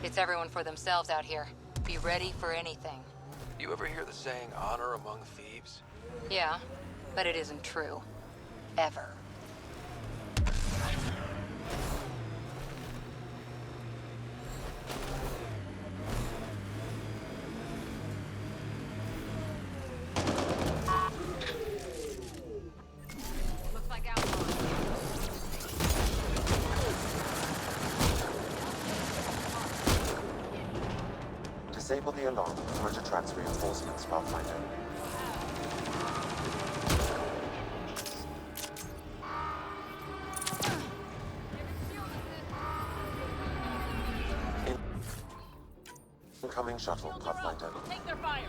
It's everyone for themselves out here. Be ready for anything. You ever hear the saying, honor among thieves? Yeah, but it isn't true. Ever. Looks like outlaws. Disable the alarm before it attracts reinforcements, Pathfinder. Incoming shuttle, Pathfinder. Take their fire!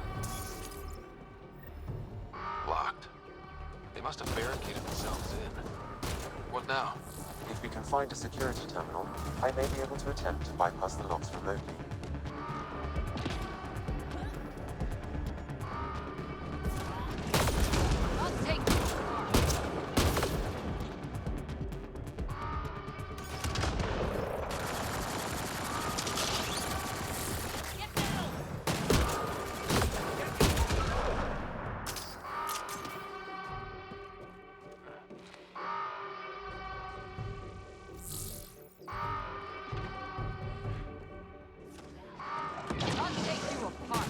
Locked. They must have barricaded themselves in. What now? If we can find a security terminal, I may be able to attempt to bypass the locks remotely. I'll take Get down! I'll take you apart.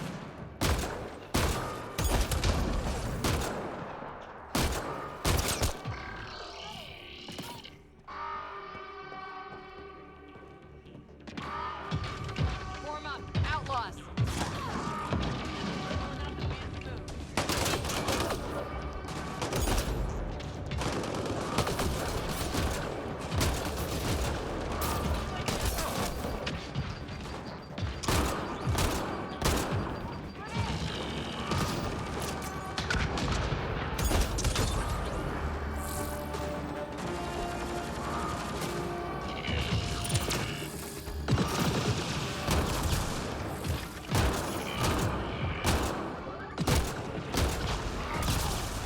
Form up, outlaws.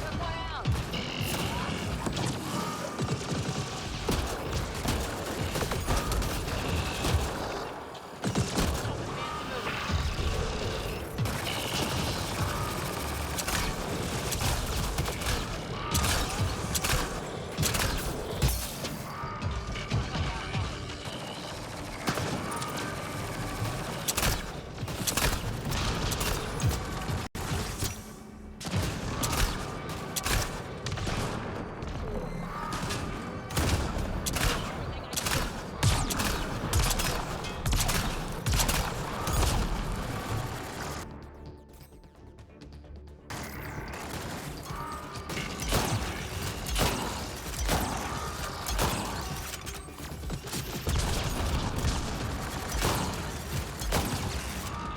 Took one out.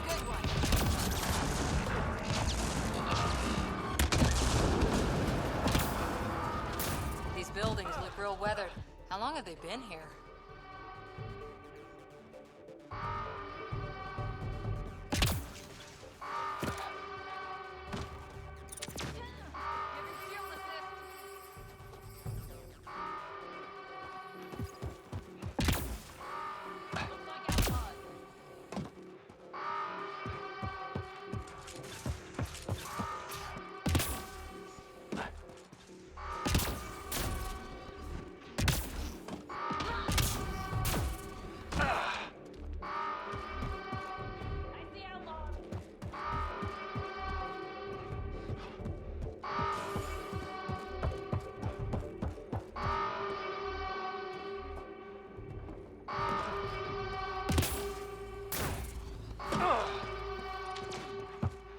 Good one. These buildings look real weathered. How long have they been here?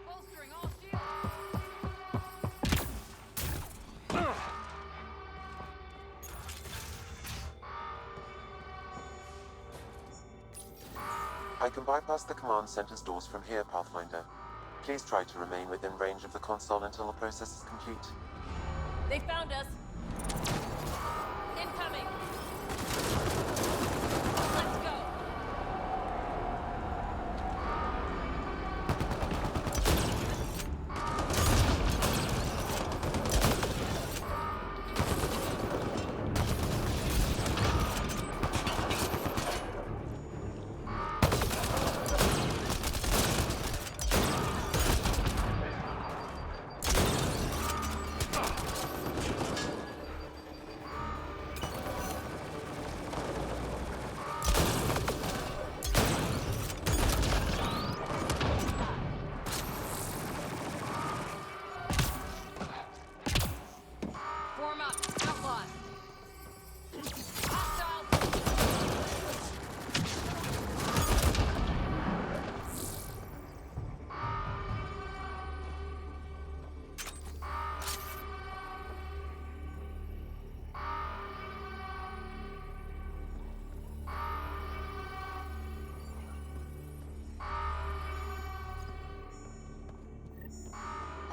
Bolstering all shields. I can bypass the command center's doors from here, Pathfinder. Please try to remain within range of the console until the process is complete. They found us. Incoming. Let's go.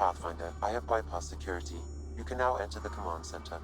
Pathfinder, I have bypassed security. You can now enter the command center.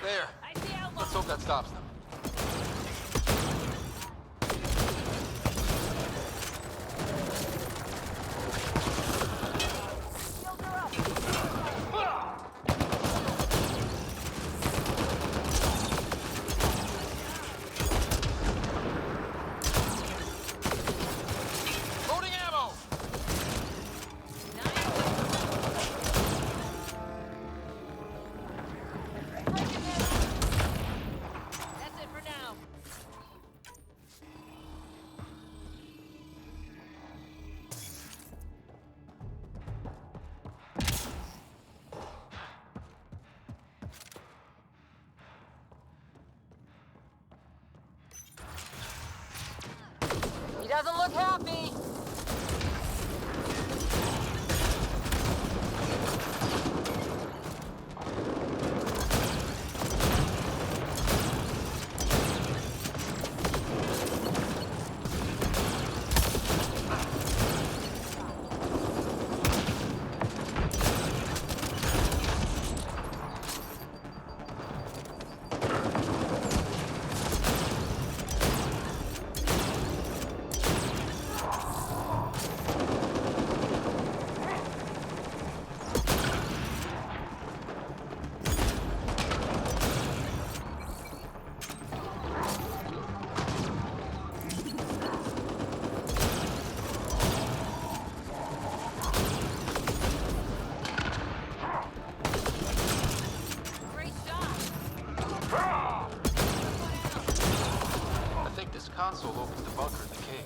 There. Let's hope that stops them. Loading ammo! That's it for now. He doesn't look happy. Great shot. I think this console opens the bunker in the cave.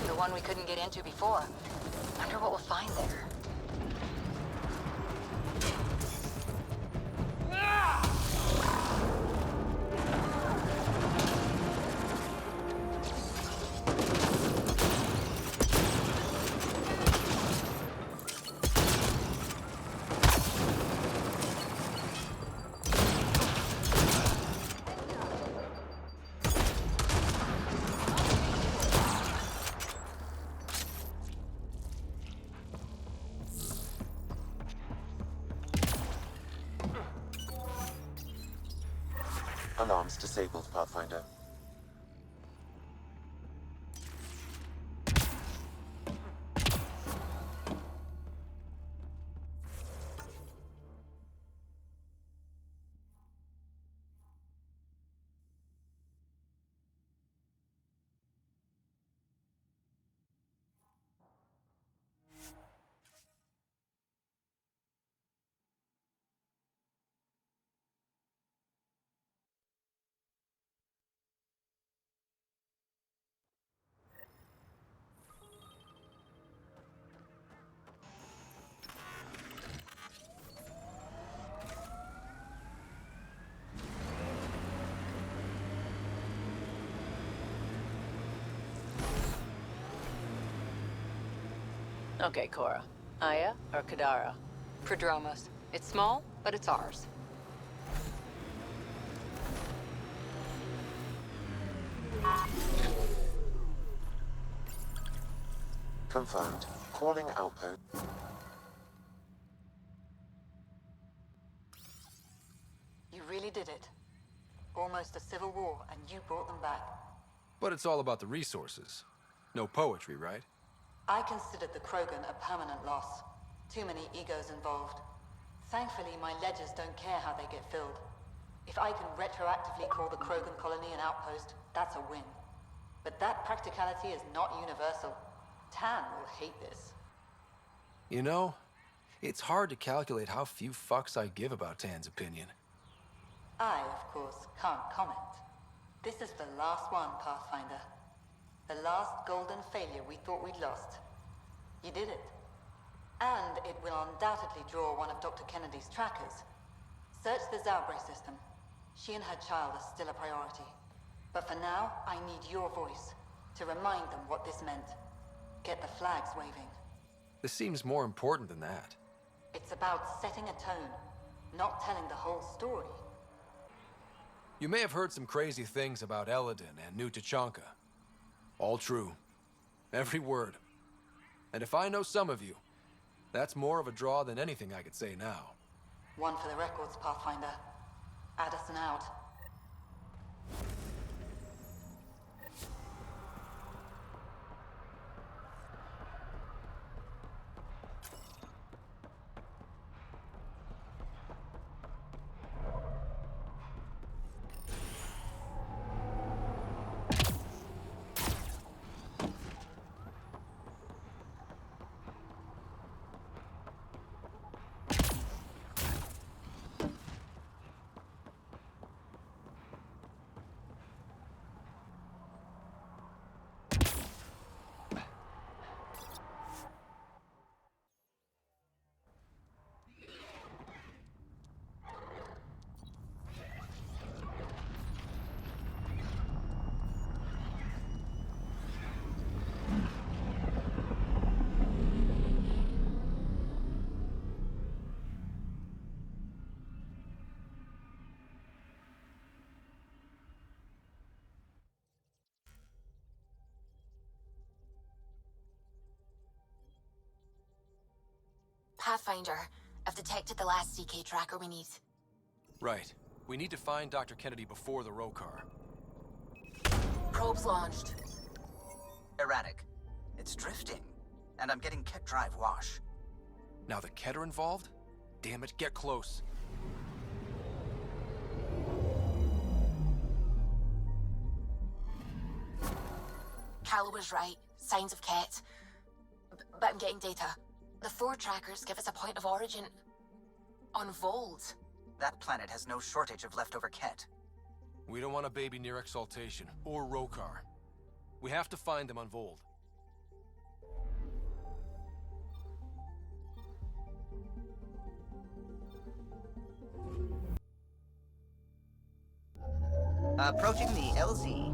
The one we couldn't get into before. Wonder what we'll find there. Alarms disabled, Pathfinder. Okay, Cora. Aya or Kadara? Prodromos. It's small, but it's ours. Confirmed. Calling outpost. You really did it. Almost a civil war, and you brought them back. But it's all about the resources. No poetry, right? I considered the Krogan a permanent loss. Too many egos involved. Thankfully, my ledgers don't care how they get filled. If I can retroactively call the Krogan colony an outpost, that's a win. But that practicality is not universal. Tan will hate this. You know, it's hard to calculate how few fucks I give about Tan's opinion. I, of course, can't comment. This is the last one, Pathfinder. The last golden failure we thought we'd lost. You did it. And it will undoubtedly draw one of Dr. Kennedy's trackers. Search the Zaubre system. She and her child are still a priority. But for now, I need your voice to remind them what this meant. Get the flags waving. This seems more important than that. It's about setting a tone, not telling the whole story. You may have heard some crazy things about Eladin and New Tachanka. All true. Every word. And if I know some of you, that's more of a draw than anything I could say now. One for the records, Pathfinder. Addison out. Pathfinder, I've detected the last CK tracker we need. Right. We need to find Dr. Kennedy before the Rokar. Probes launched. Erratic. It's drifting, and I'm getting kit drive wash. Now the Keter involved? Damn it, get close. Callow was right. Signs of Ket. But I'm getting data. The 4 trackers give us a point of origin on Vold. That planet has no shortage of leftover kit. We don't want a baby near Exaltation, or Rokar. We have to find them on Vold. Approaching the LZ.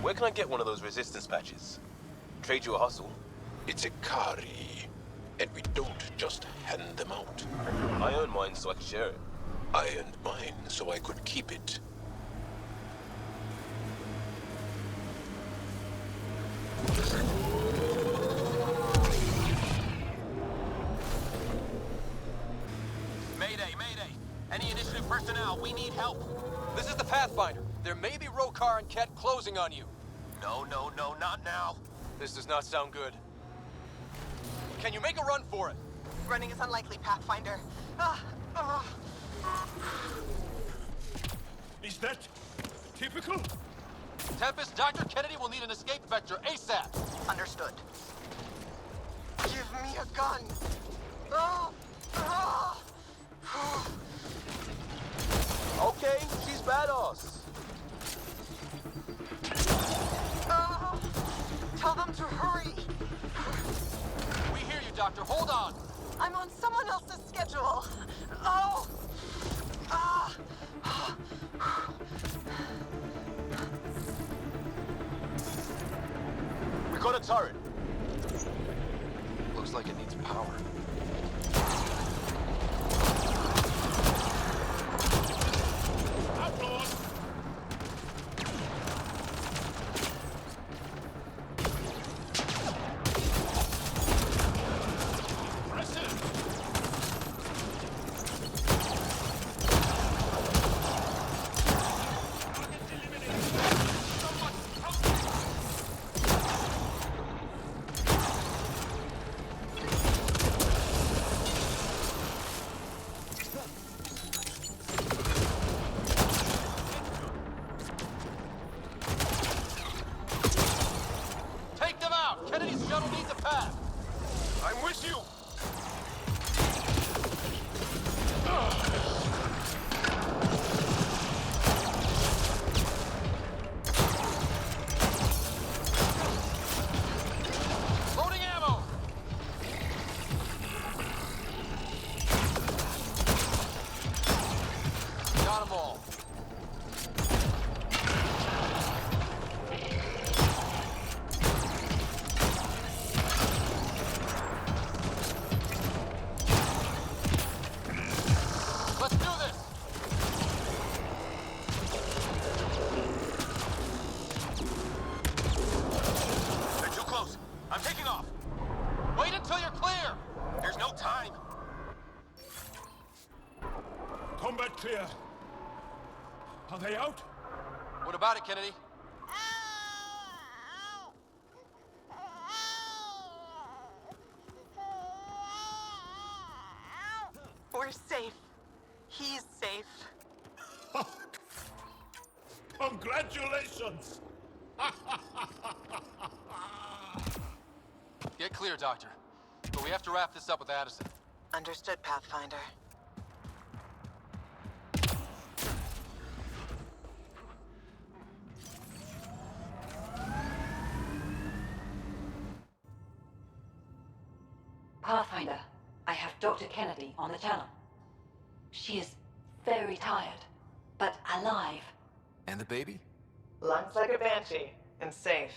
Where can I get one of those resistance patches? Trade you a hustle. It's a Kari, and we don't just hand them out. I earned mine so I can share it. I earned mine so I could keep it. Mayday, mayday! Any initiative personnel, we need help! This is the Pathfinder. There may be Rokar and Ket closing on you. No, not now. This does not sound good. Can you make a run for it? Running is unlikely, Pathfinder. Is that typical? Tempest, Dr. Kennedy will need an escape vector ASAP. Understood. Give me a gun. Oh. badass. Tell them to hurry. We hear you, Doctor. Hold on. I'm on someone else's schedule. Oh. Ah. We got a turret. Looks like it needs power. Take them out. Kennedy's shuttle needs a path. I'm with you. Loading ammo. Got them all. Let's do this. They're too close. I'm taking off. Wait until you're clear. There's no time. Combat clear. Are they out? What about it, Kennedy? We're safe. He's safe. Congratulations! Get clear, Doctor. But we have to wrap this up with Addison. Understood, Pathfinder. Pathfinder, I have Dr. Kennedy on the channel. She is very tired, but alive. And the baby? Lungs like a banshee, and safe.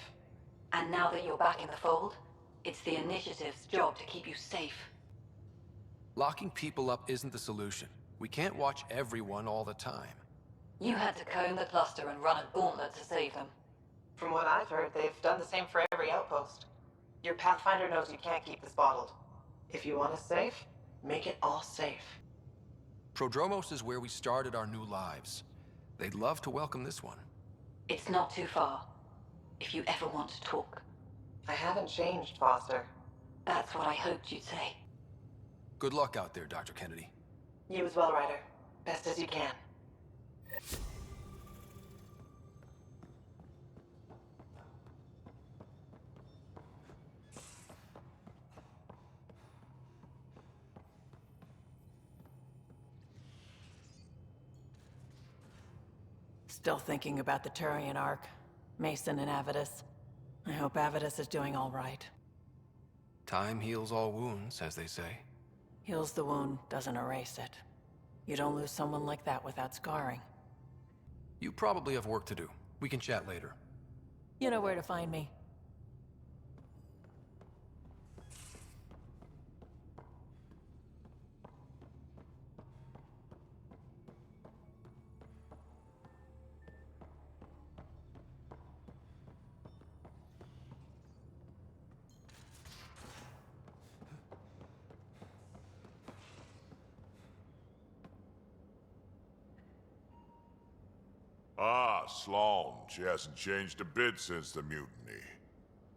And now that you're back in the fold, it's the Initiative's job to keep you safe. Locking people up isn't the solution. We can't watch everyone all the time. You had to comb the cluster and run a gauntlet to save them. From what I've heard, they've done the same for every outpost. Your Pathfinder knows you can't keep this bottled. If you want us safe, make it all safe. Prodromos is where we started our new lives. They'd love to welcome this one. It's not too far, if you ever want to talk. I haven't changed, Foster. That's what I hoped you'd say. Good luck out there, Dr. Kennedy. You as well, Ryder. Best as you can. Still thinking about the Turian Ark, Mason and Avidus. I hope Avidus is doing all right. Time heals all wounds, as they say. Heals the wound, doesn't erase it. You don't lose someone like that without scarring. You probably have work to do. We can chat later. You know where to find me. Ah, Sloane. She hasn't changed a bit since the mutiny.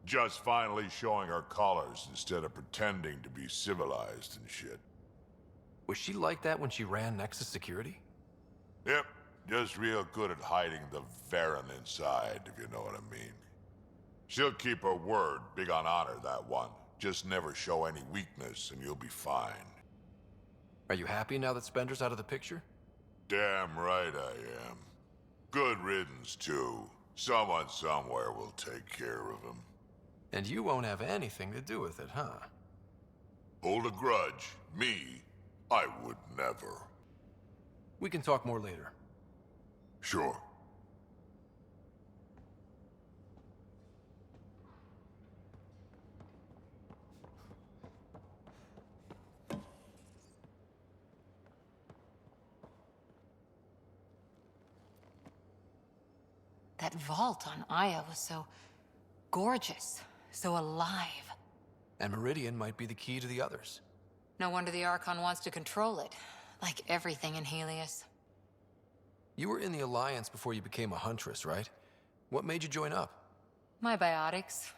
Just finally showing her colors instead of pretending to be civilized and shit. Was she like that when she ran Nexus Security? Yep, just real good at hiding the Varen inside, if you know what I mean. She'll keep her word, big on honor, that one. Just never show any weakness and you'll be fine. Are you happy now that Spender's out of the picture? Damn right I am. Good riddance, too. Someone somewhere will take care of him. And you won't have anything to do with it, huh? Hold a grudge. Me? I would never. We can talk more later. Sure. That vault on Aya was so gorgeous, so alive. And Meridian might be the key to the others. No wonder the Archon wants to control it, like everything in Helios. You were in the Alliance before you became a Huntress, right? What made you join up? My biotics.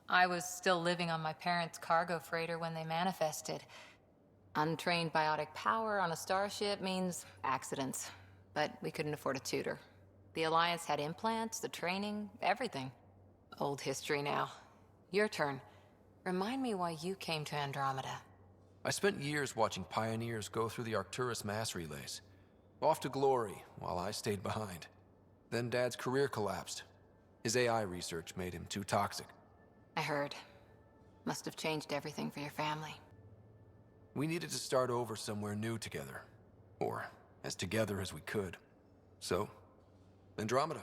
I was still living on my parents' cargo freighter when they manifested. Untrained biotic power on a starship means accidents, but we couldn't afford a tutor. The Alliance had implants, the training, everything. Old history now. Your turn. Remind me why you came to Andromeda. I spent years watching pioneers go through the Arcturus mass relays. Off to glory, while I stayed behind. Then Dad's career collapsed. His AI research made him too toxic. I heard. Must have changed everything for your family. We needed to start over somewhere new together. Or as together as we could. So, Andromeda.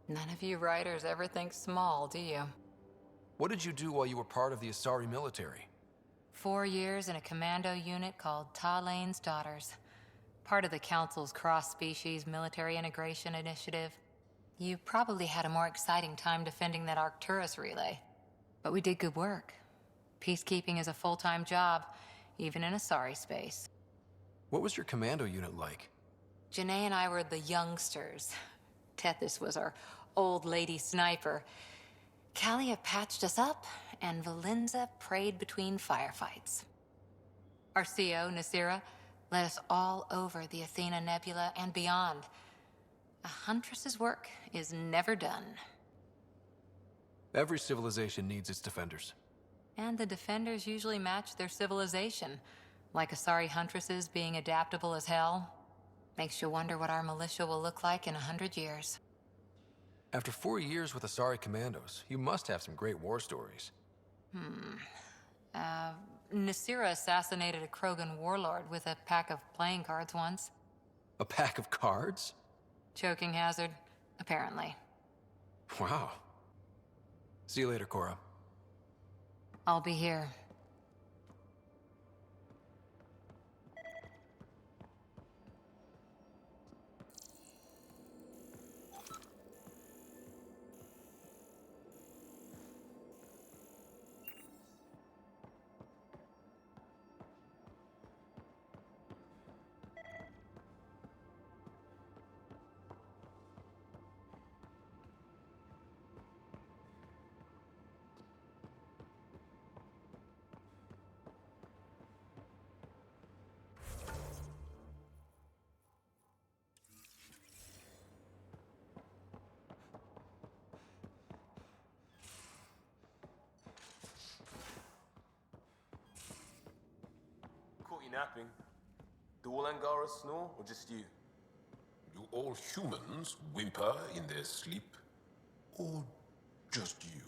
None of you writers ever think small, do you? What did you do while you were part of the Asari military? 4 years in a commando unit called Talane's Daughters. Part of the Council's cross-species military integration initiative. You probably had a more exciting time defending that Arcturus relay. But we did good work. Peacekeeping is a full-time job, even in Asari space. What was your commando unit like? Janae and I were the youngsters. Tethys was our old lady sniper. Kalia patched us up, and Valenza prayed between firefights. Our CO, Nasira, led us all over the Athena Nebula and beyond. A Huntress's work is never done. Every civilization needs its defenders. And the defenders usually match their civilization, like Asari Huntresses being adaptable as hell. Makes you wonder what our militia will look like in 100 years. After 4 years with Asari commandos, you must have some great war stories. Nasira assassinated a Krogan warlord with a pack of playing cards once. A pack of cards? Choking hazard, apparently. Wow. See you later, Cora. I'll be here. Caught you napping. Do all Angaras snore, or just you? Do all humans whimper in their sleep? Or just you?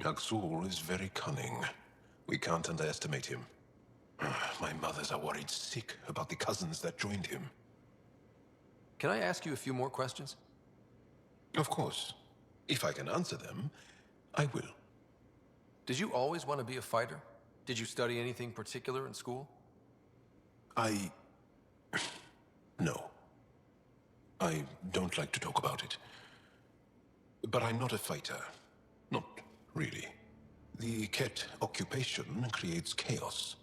Aksul is very cunning. We can't underestimate him. My mothers are worried sick about the cousins that joined him. Can I ask you a few more questions? Of course. If I can answer them, I will. Did you always want to be a fighter? Did you study anything particular in school? No. I don't like to talk about it. But I'm not a fighter. Not really. The Ket occupation creates chaos.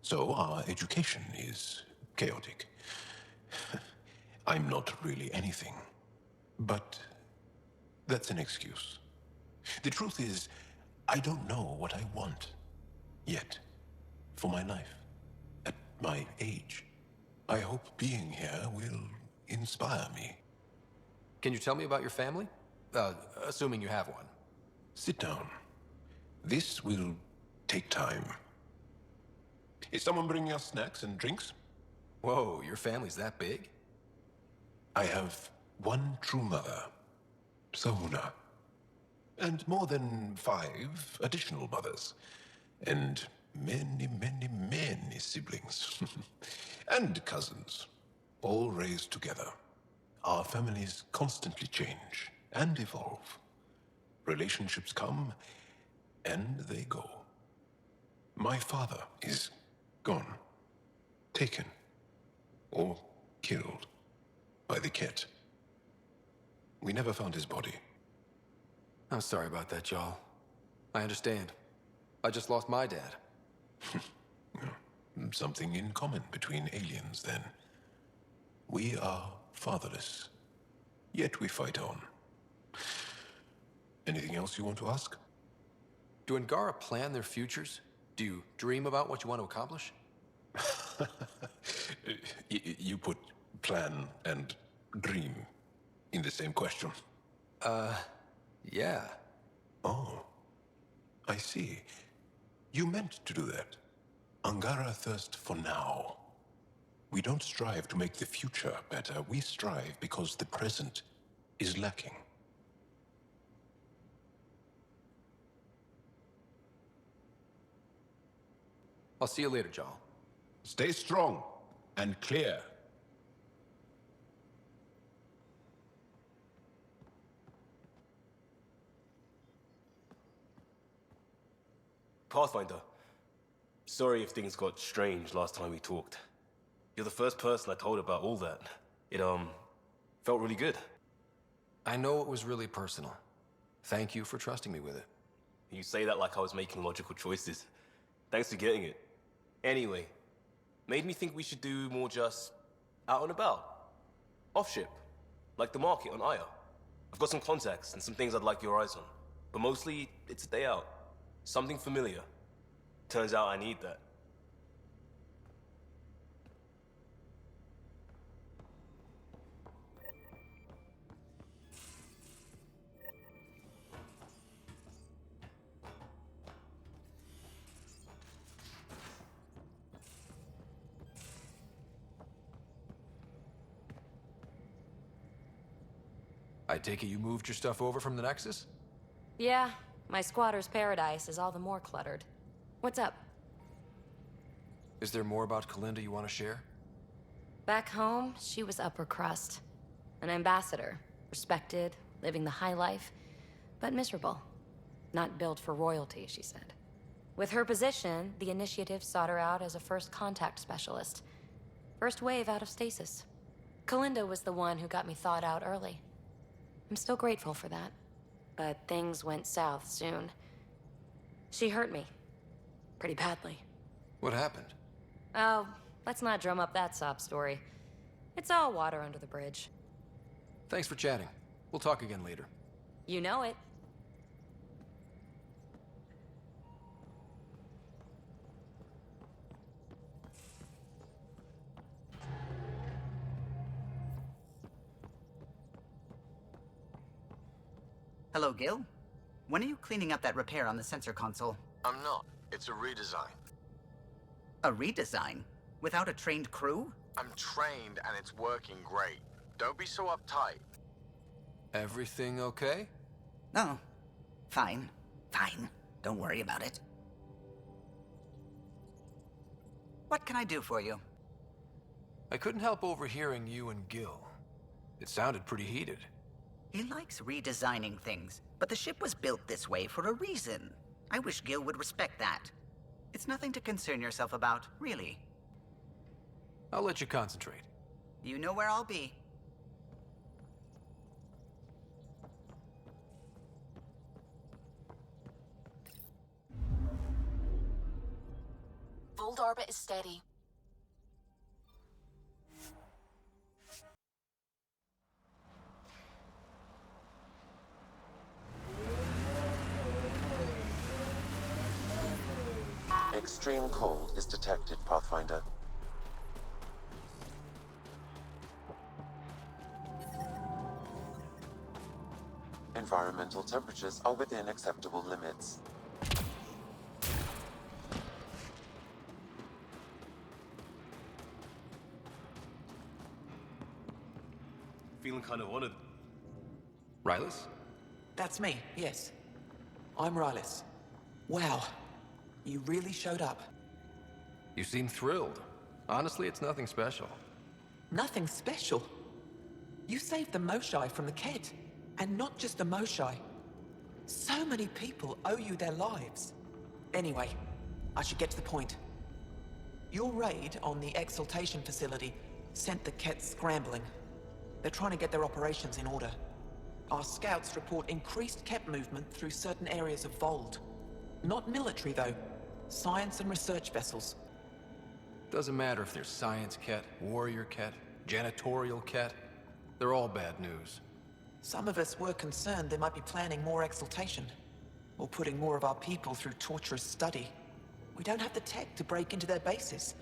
So our education is chaotic. I'm not really anything. But that's an excuse. The truth is, I don't know what I want. Yet. For my life. At my age. I hope being here will inspire me. Can you tell me about your family? Assuming you have one. Sit down. This will take time. Is someone bringing us snacks and drinks? Whoa, your family's that big? I have one true mother, Sahuna, and more than 5 additional mothers, and many, many, many siblings, and cousins, all raised together. Our families constantly change and evolve. Relationships come and they go. My father is gone, taken, or killed by the Ket. We never found his body. I'm sorry about that, Jarl. I understand. I just lost my dad. Something in common between aliens, then. We are fatherless, yet we fight on. Anything else you want to ask? Do Angara plan their futures? Do you dream about what you want to accomplish? You put plan and dream in the same question. Yeah. Oh, I see. You meant to do that. Angara thirst for now. We don't strive to make the future better. We strive because the present is lacking. I'll see you later, Jarl. Stay strong and clear. Pathfinder, sorry if things got strange last time we talked. You're the first person I told about all that. It, felt really good. I know it was really personal. Thank you for trusting me with it. You say that like I was making logical choices. Thanks for getting it. Anyway, made me think we should do more just out and about. Off ship, like the market on Aya. I've got some contacts and some things I'd like your eyes on. But mostly, it's a day out. Something familiar. Turns out I need that. I take it you moved your stuff over from the Nexus? Yeah, my squatter's paradise is all the more cluttered. What's up? Is there more about Kalinda you want to share? Back home, she was upper crust. An ambassador. Respected, living the high life, but miserable. Not built for royalty, she said. With her position, the initiative sought her out as a first contact specialist. First wave out of stasis. Kalinda was the one who got me thawed out early. I'm still grateful for that. But things went south soon. She hurt me. Pretty badly. What happened? Oh, let's not drum up that sob story. It's all water under the bridge. Thanks for chatting. We'll talk again later. You know it. Hello, Gil. When are you cleaning up that repair on the sensor console? I'm not. It's a redesign. A redesign? Without a trained crew? I'm trained and it's working great. Don't be so uptight. Everything okay? Oh, fine. Fine. Don't worry about it. What can I do for you? I couldn't help overhearing you and Gil. It sounded pretty heated. He likes redesigning things, but the ship was built this way for a reason. I wish Gil would respect that. It's nothing to concern yourself about, really. I'll let you concentrate. You know where I'll be. Fold orbit is steady. Extreme cold is detected, Pathfinder. Environmental temperatures are within acceptable limits. feeling kind of honored. Rylus? That's me, yes. I'm Rylus. Wow. You really showed up. You seem thrilled. Honestly, it's nothing special. Nothing special? You saved the Moshai from the Ket. And not just the Moshai. So many people owe you their lives. Anyway, I should get to the point. Your raid on the Exaltation facility sent the Ket scrambling. They're trying to get their operations in order. Our scouts report increased Ket movement through certain areas of Vold. Not military, though. Science and research vessels. Doesn't matter if they're science Ket, warrior Ket, janitorial Ket. They're all bad news. Some of us were concerned they might be planning more exaltation, or putting more of our people through torturous study. We don't have the tech to break into their bases,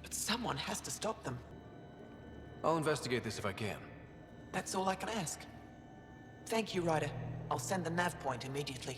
but someone has to stop them. I'll investigate this if I can. That's all I can ask. Thank you, Ryder. I'll send the nav point immediately.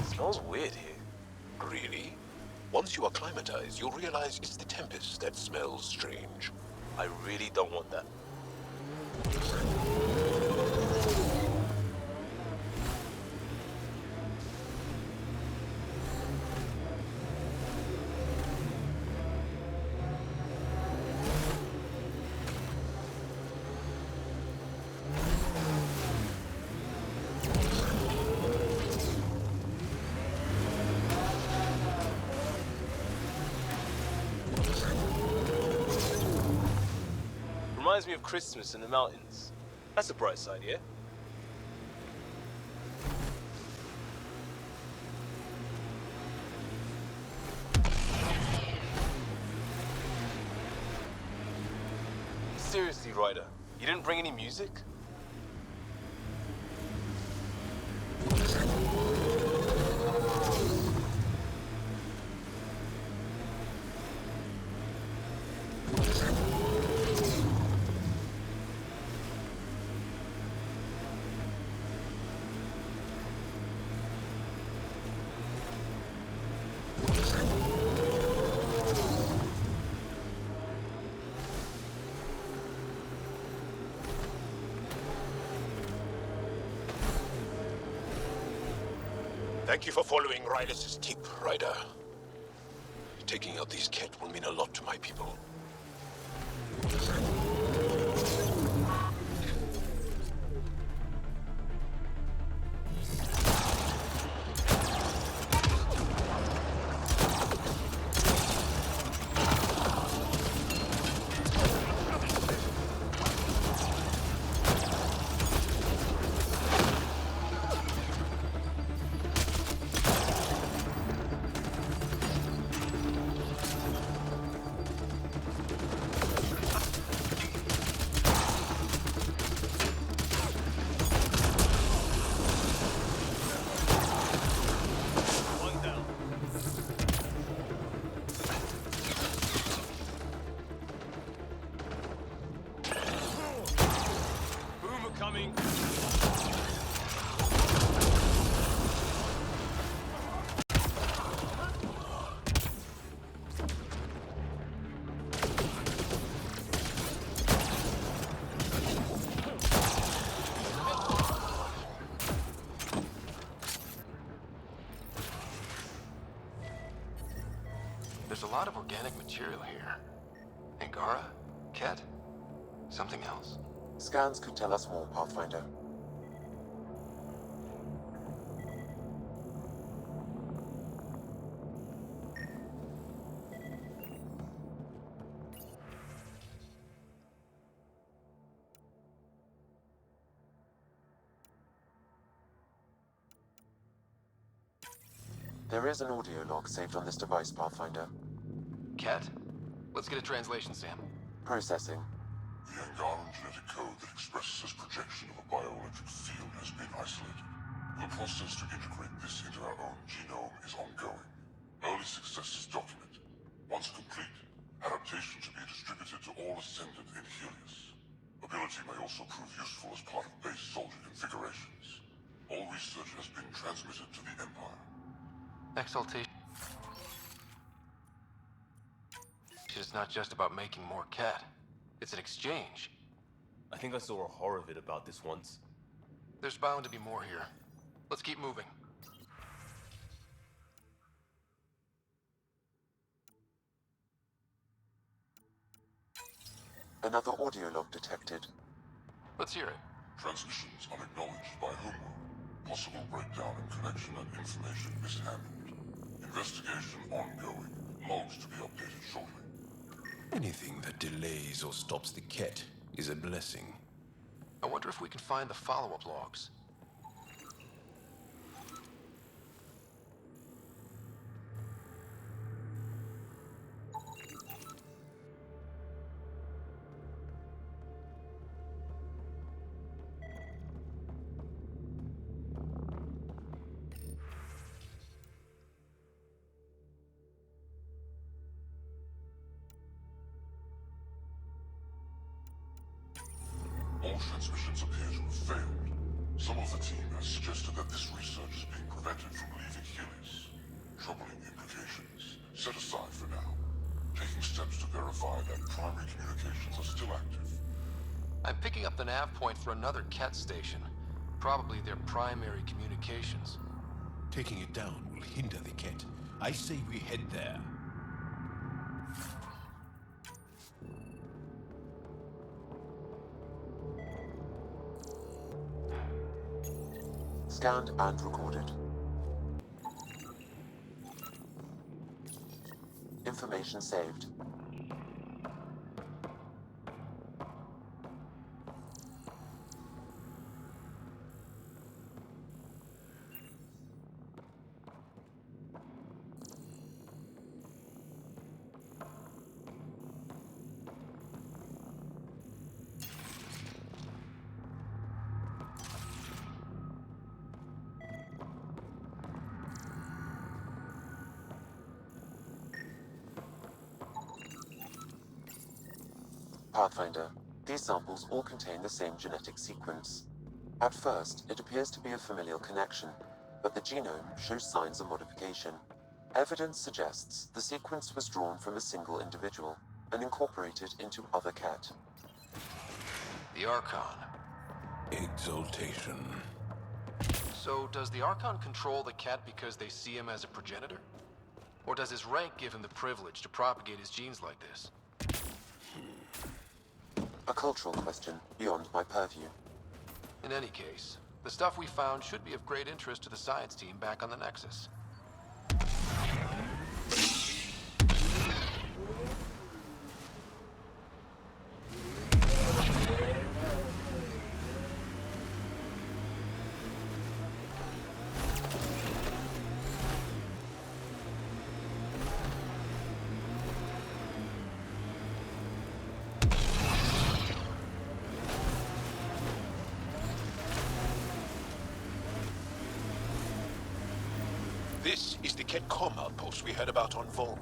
Smells weird here. Really? Once you acclimatize, you'll realize it's the Tempest that smells strange. I really don't want that. Reminds me of Christmas in the mountains. That's a bright side, yeah? Seriously, Ryder, you didn't bring any music? Thank you for following Rylus' tip, Ryder. Taking out these Ket will mean a lot to my people. There's a lot of organic material here. Angara? Ket? Something else? Scans could tell us more, Pathfinder. There is an audio log saved on this device, Pathfinder. Cat? Let's get a translation, Sam. Processing. The Angaran genetic code that expresses this projection of a bioelectric field has been isolated. The process to integrate this into our own genome is ongoing. Early success is documented. Once complete, adaptation should be distributed to all Ascendant in Helios. Ability may also prove useful as part of base soldier configurations. All research has been transmitted to the Empire. Exaltation is not just about making more Cat. It's an exchange. I think I saw a horror vid about this once. There's bound to be more here. Let's keep moving. Another audio log detected. Let's hear it. Transmissions unacknowledged by Homeworld. Possible breakdown in connection and information mishandled. Investigation ongoing. Logs to be updated shortly. Anything that delays or stops the Ket is a blessing. I wonder if we can find the follow-up logs. All transmissions appear to have failed. Some of the team has suggested that this research is being prevented from leaving Helios. Troubling implications. Set aside for now. Taking steps to verify that primary communications are still active. I'm picking up the nav point for another Ket station. Probably their primary communications. Taking it down will hinder the Ket. I say we head there. Scanned and recorded. Information saved. Pathfinder, these samples all contain the same genetic sequence. At first, it appears to be a familial connection, but the genome shows signs of modification. Evidence suggests the sequence was drawn from a single individual and incorporated into other Ket. The Archon. Exaltation. So, does the Archon control the Ket because they see him as a progenitor? Or does his rank give him the privilege to propagate his genes like this? A cultural question beyond my purview. In any case, the stuff we found should be of great interest to the science team back on the Nexus. This is the Ket comm outpost we heard about on Vold.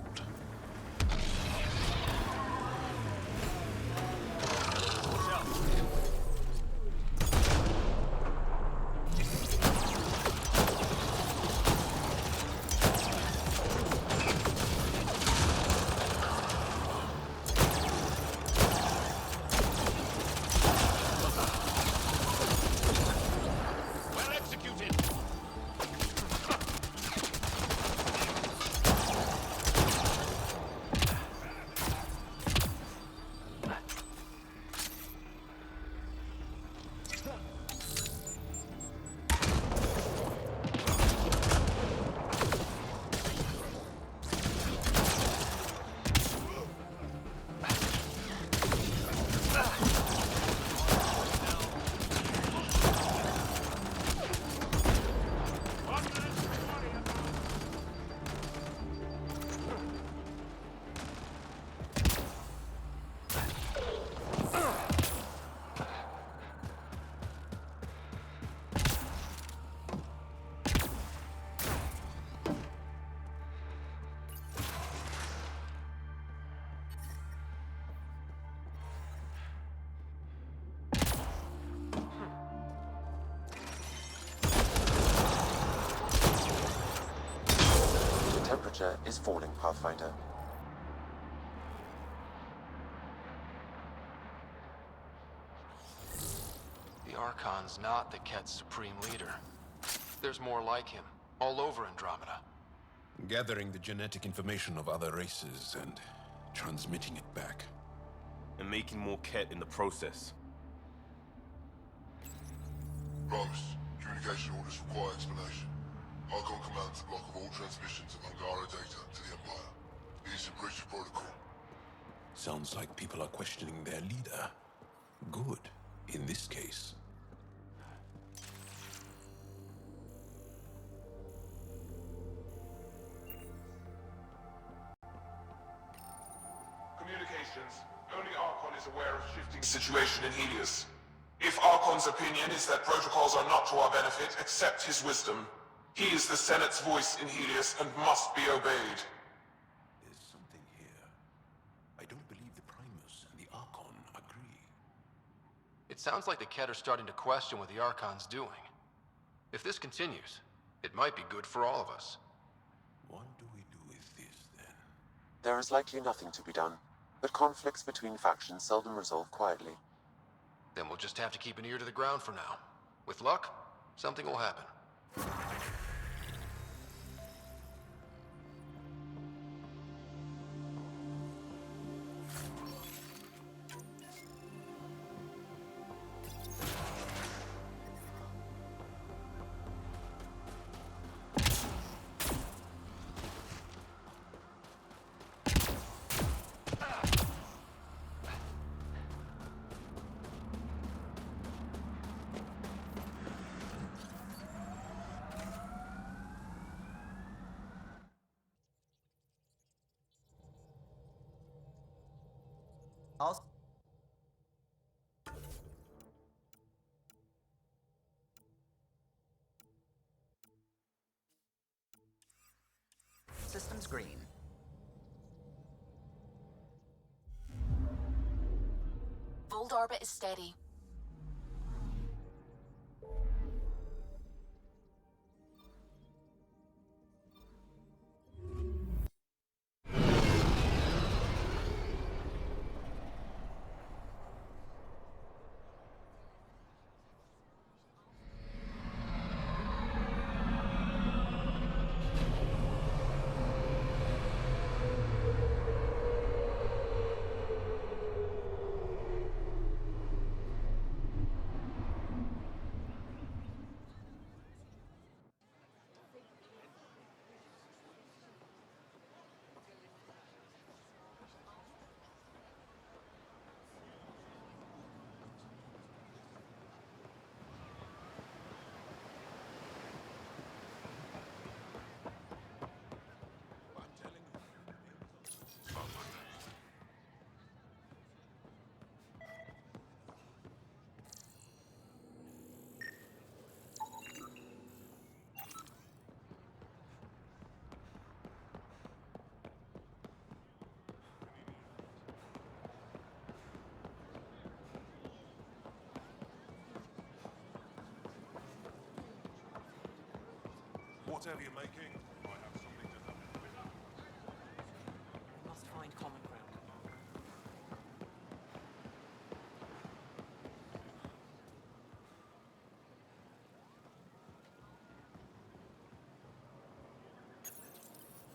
is falling, Pathfinder. The Archon's not the Ket's supreme leader. There's more like him, all over Andromeda. Gathering the genetic information of other races and transmitting it back. And making more Ket in the process. Rose, communication orders require explanation. Archon commands a block of all transmissions of Angara data to the Empire. It is a breach of protocol. Sounds like people are questioning their leader. Good, in this case. Communications. Only Archon is aware of shifting situation in Helios. If Archon's opinion is that protocols are not to our benefit, accept his wisdom. He is the Senate's voice in Helios and must be obeyed. There's something here. I don't believe the Primus and the Archon agree. It sounds like the Ket are starting to question what the Archon's doing. If this continues, it might be good for all of us. What do we do with this, then? There is likely nothing to be done, but conflicts between factions seldom resolve quietly. Then we'll just have to keep an ear to the ground for now. With luck, something will happen. Also, systems green. Fold orbit is steady. Whatever you're making, I have something to help you with. We must find common ground.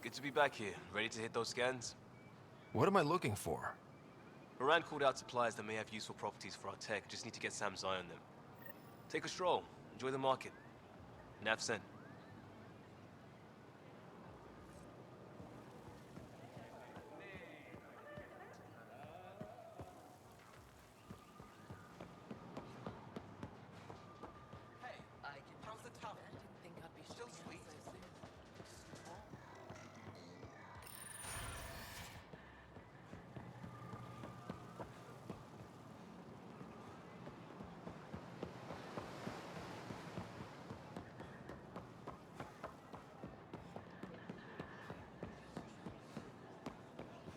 Good to be back here. Ready to hit those scans? What am I looking for? Moran called out supplies that may have useful properties for our tech. Just need to get Sam's eye on them. Take a stroll. Enjoy the market. Nav sent.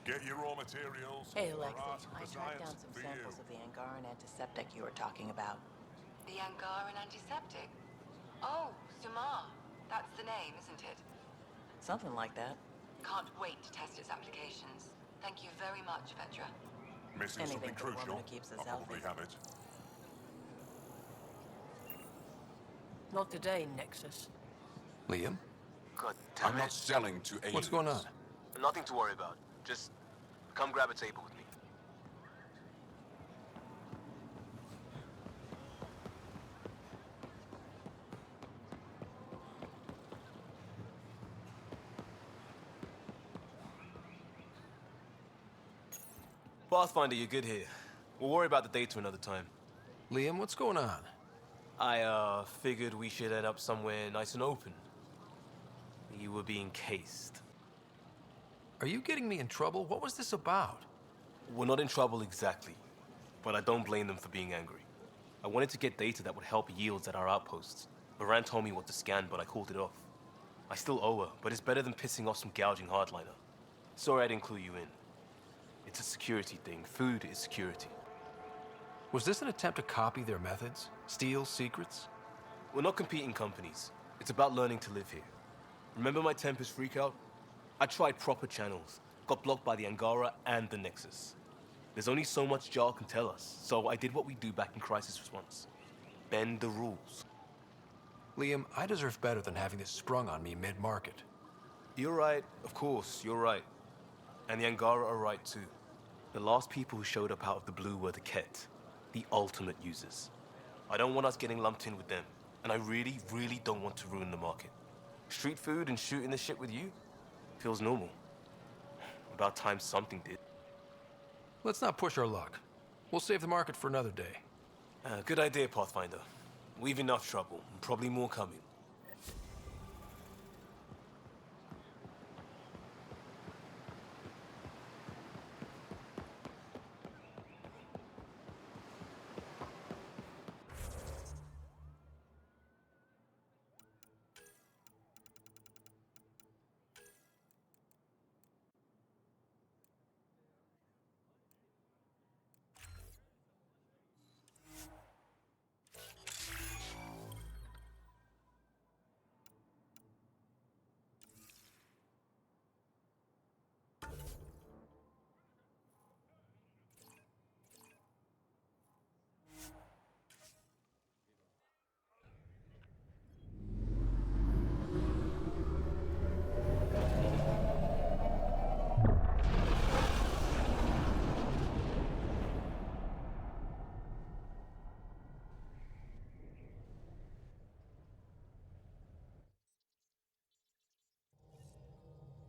Get your raw materials. Hey, or Alexis, ask I the tracked down science some for samples you. of the Angaran antiseptic you were talking about. The Angaran antiseptic? Oh, Sumar. That's the name, isn't it? Something like that. Can't wait to test its applications. Thank you very much, Vetra. Missing Anything something for a woman crucial. who keeps us I'll probably healthy. have it. Not today, Nexus. Liam? God damn I'm not selling to aliens. What's going on? Nothing to worry about. Just come grab a table with me. Pathfinder, you're good here. We'll worry about the data another time. Liam, what's going on? I, figured we should end up somewhere nice and open. You were being cased. Are you getting me in trouble? What was this about? We're not in trouble exactly, but I don't blame them for being angry. I wanted to get data that would help yields at our outposts. Baran told me what to scan, but I called it off. I still owe her, but it's better than pissing off some gouging hardliner. Sorry I didn't clue you in. It's a security thing. Food is security. Was this an attempt to copy their methods? Steal secrets? We're not competing companies. It's about learning to live here. Remember my Tempest freakout? I tried proper channels, got blocked by the Angara and the Nexus. There's only so much Jarl can tell us, so I did what we do back in crisis response. Bend the rules. Liam, I deserve better than having this sprung on me mid-market. You're right, of course, you're right. And the Angara are right too. The last people who showed up out of the blue were the Ket, the ultimate users. I don't want us getting lumped in with them, and I really, really don't want to ruin the market. Street food and shooting the shit with you feels normal. About time something did. Let's not push our luck. We'll save the market for another day. Good idea, Pathfinder. We've enough trouble, and probably more coming.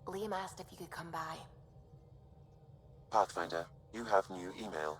Liam asked if you could come by. Pathfinder, you have new email.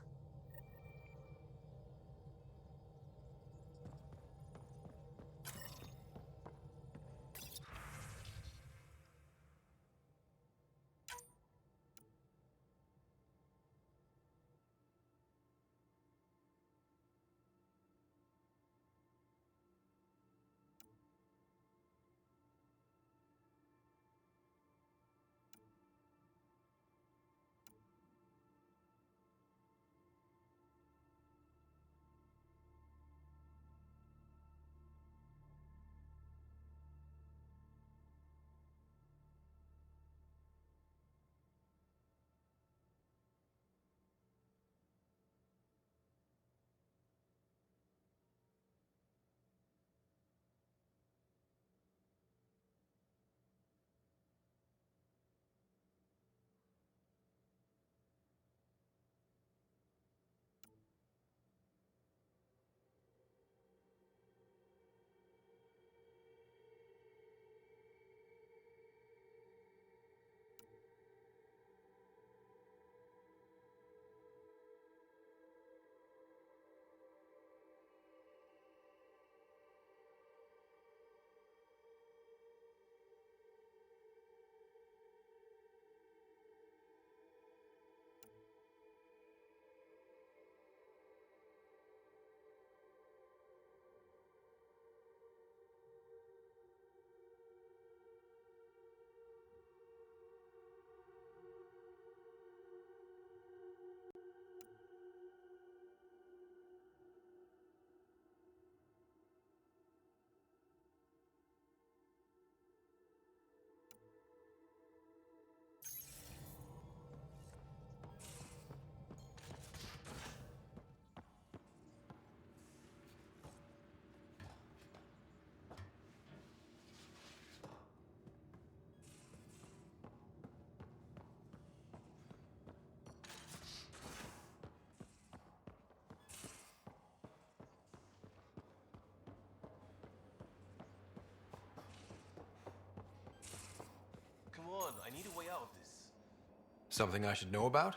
Something I should know about?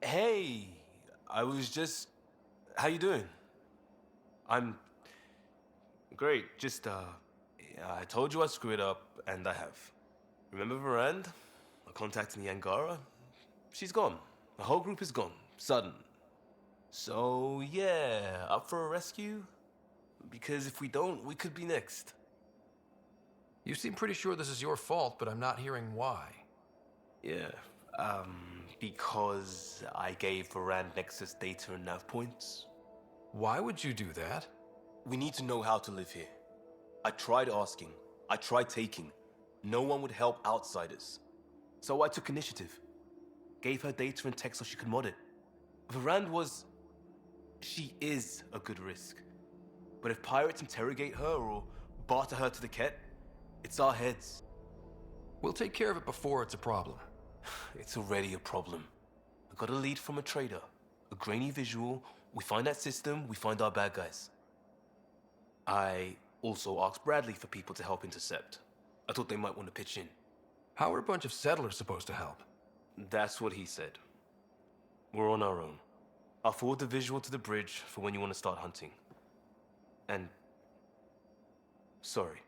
Hey, I was just... How you doing? I'm... Great, just, I told you I screwed up, and I have. Remember Varand? I contacted the Angara? She's gone. The whole group is gone. Sudden. So, yeah, up for a rescue? Because if we don't, we could be next. You seem pretty sure this is your fault, but I'm not hearing why. Yeah, because I gave Varand Nexus data and nav points. Why would you do that? We need to know how to live here. I tried asking. I tried taking. No one would help outsiders. So I took initiative. Gave her data and tech so she could mod it. Varand was... She is a good risk. But if pirates interrogate her or barter her to the Ket, it's our heads. We'll take care of it before it's a problem. It's already a problem. I got a lead from a trader. A grainy visual. We find that system, we find our bad guys. I also asked Bradley for people to help intercept. I thought they might want to pitch in. How are a bunch of settlers supposed to help? That's what he said. We're on our own. I'll forward the visual to the bridge for when you want to start hunting. And... sorry.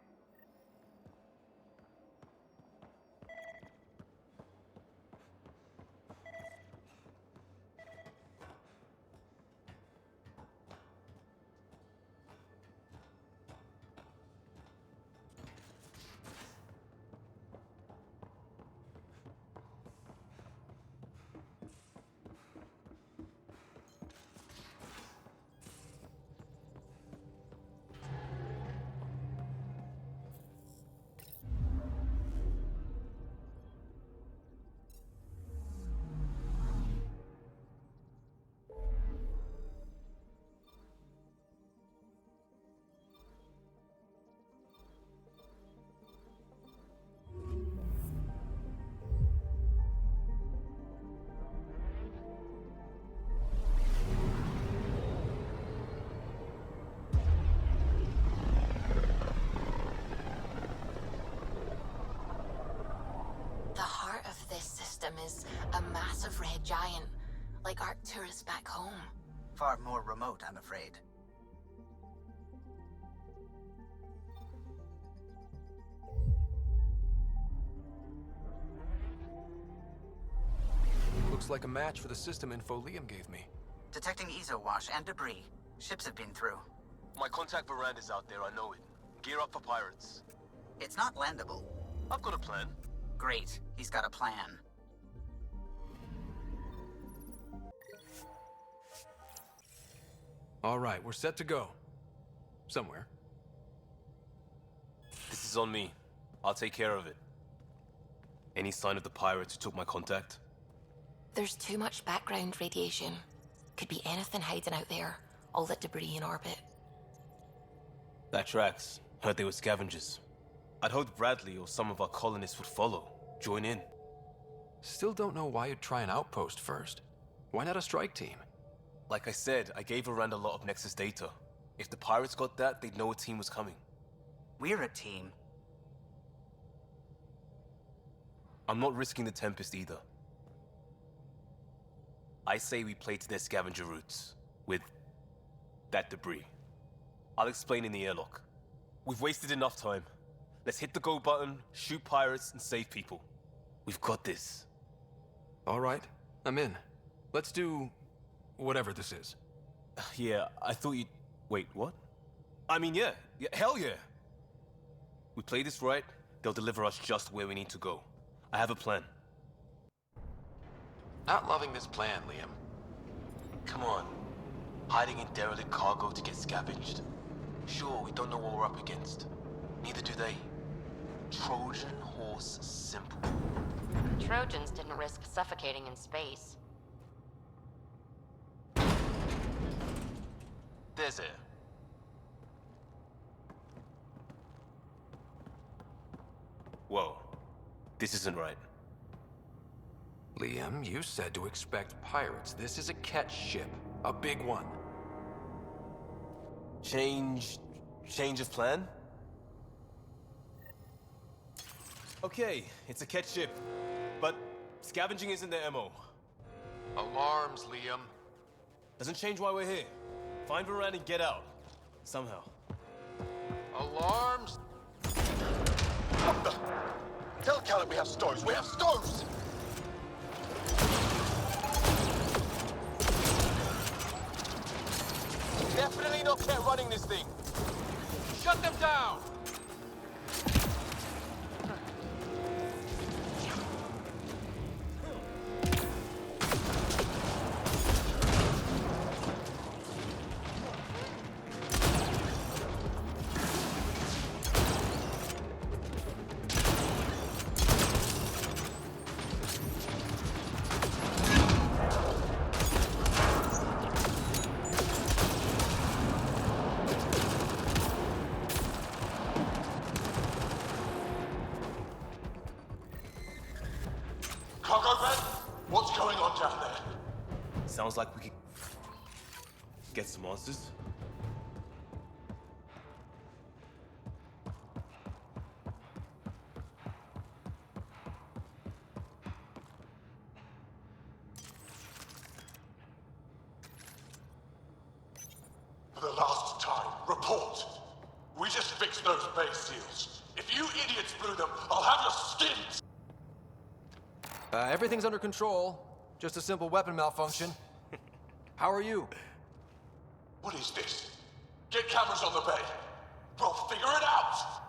Is a massive red giant, like Arcturus back home. Far more remote, I'm afraid. Looks like a match for the system info Liam gave me. Detecting ezo-wash and debris. Ships have been through. My contact Varand is out there, I know it. Gear up for pirates. It's not landable. I've got a plan. Great. He's got a plan. All right, we're set to go. Somewhere. This is on me. I'll take care of it. Any sign of the pirates who took my contact? There's too much background radiation. Could be anything hiding out there. All that debris in orbit. That tracks. Heard they were scavengers. I'd hoped Bradley or some of our colonists would follow. Join in. Still don't know why you'd try an outpost first. Why not a strike team? Like I said, I gave Varand a lot of Nexus data. If the pirates got that, they'd know a team was coming. We're a team. I'm not risking the Tempest either. I say we play to their scavenger routes. With that debris. I'll explain in the airlock. We've wasted enough time. Let's hit the go button, shoot pirates, and save people. We've got this. All right, I'm in. Let's do... whatever this is. Yeah, I thought you'd... Wait, what? I mean, yeah, hell yeah! We play this right, they'll deliver us just where we need to go. I have a plan. Not loving this plan, Liam. Come on. Hiding in derelict cargo to get scavenged. Sure, we don't know what we're up against. Neither do they. Trojan horse simple. Trojans didn't risk suffocating in space. There's air. Whoa. This isn't right. Liam, you said to expect pirates. This is a catch ship. A big one. Change of plan? Okay, it's a catch ship. But Scavenging isn't their MO. Alarms, Liam. Doesn't change why we're here. Find Varane and get out. Somehow. Alarms? What the? Tell Callan we have stoves. We have stoves! Definitely not kept running this thing. Shut them down! Cargo van? What's going on down there? Sounds like we could get some answers. For the last time, report. We just fixed those base seals. If you idiots blew them, I'll have your skins! Everything's under control. Just a simple weapon malfunction. How are you? What is this? Get cameras on the bay. We'll figure it out!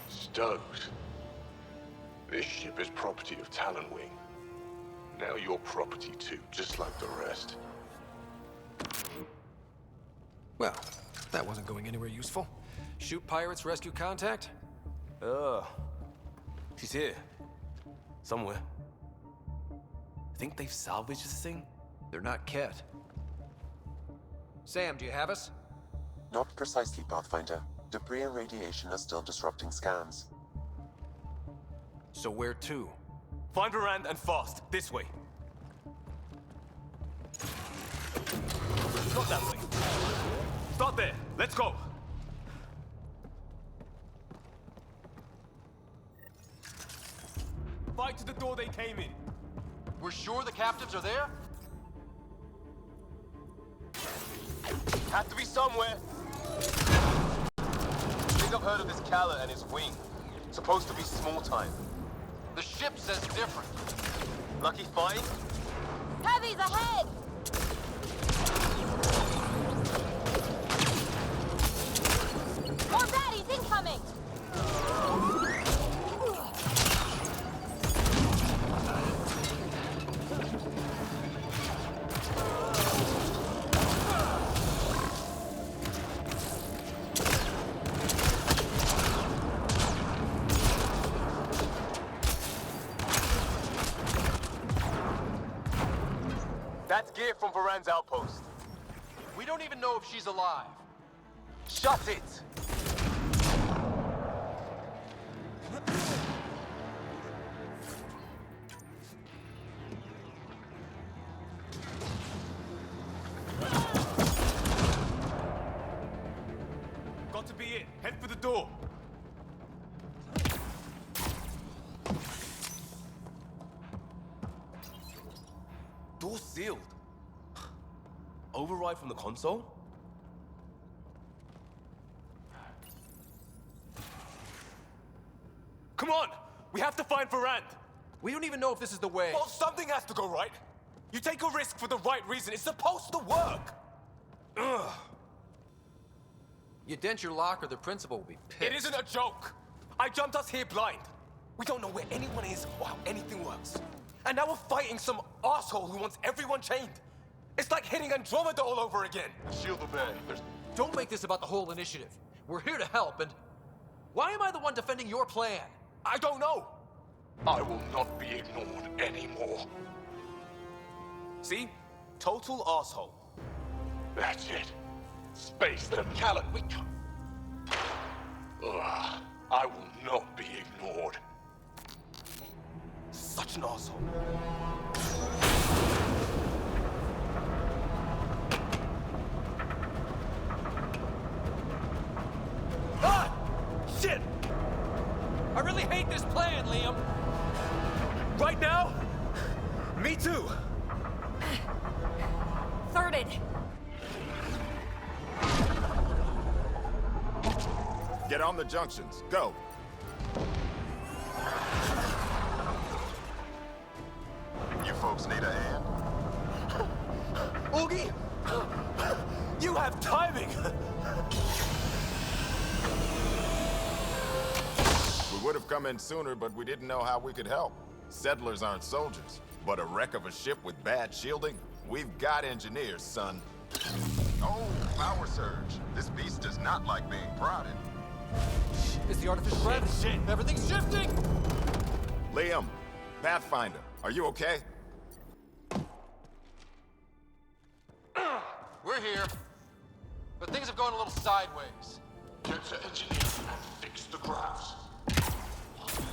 Stoked. This ship is property of Talonwing. Now you're property too, just like the rest. Well, that wasn't going anywhere useful. Shoot pirates, rescue contact? She's here. Somewhere. Think they've salvaged this thing? They're not Ket. Sam, do you have us? Not precisely, Pathfinder. Debris and radiation are still disrupting scans. So where to? Find Varane and fast. This way. Not that way. Start there. Let's go. Fight to the door they came in. We're sure the captives are there? Have to be somewhere. I think I've heard of this Calla and his wing. Supposed to be small time. The ship says different. Lucky find? Heavy's ahead! More baddies incoming! That's gear from Varane's outpost. We don't even know if she's alive. Shut it! Got to be it. Head for the door. Door sealed. Override from the console? Come on! We have to find Varane! We don't even know if this is the way. Well, something has to go right. You take a risk for the right reason. It's supposed to work. Ugh. You dent your locker, the principal will be pissed. It isn't a joke. I jumped us here blind. We don't know where anyone is or how anything works. And now we're fighting some asshole who wants everyone chained. It's like hitting Andromeda all over again. Seal the bay. Don't make this about the whole initiative. We're here to help, and why am I the one defending your plan? I don't know. I will not be ignored anymore. See? Total asshole. That's it. Space them. Callan, we can't. Ugh, I will not be ignored. Such an asshole. Ah! Shit! I really hate this plan, Liam! Right now? Me too. Thirded. Get on the junctions. Go. You folks need a hand? Oogie! You have timing! We would have come in sooner, but we didn't know how we could help. Settlers aren't soldiers, but a wreck of a ship with bad shielding? We've got engineers, son. Oh, power surge. This beast does not like being prodded. It's the artificial gravity. Shit. Everything's shifting! Liam, Pathfinder, are you okay? We're here, but things have gone a little sideways. Get to engineer and fix the graphs.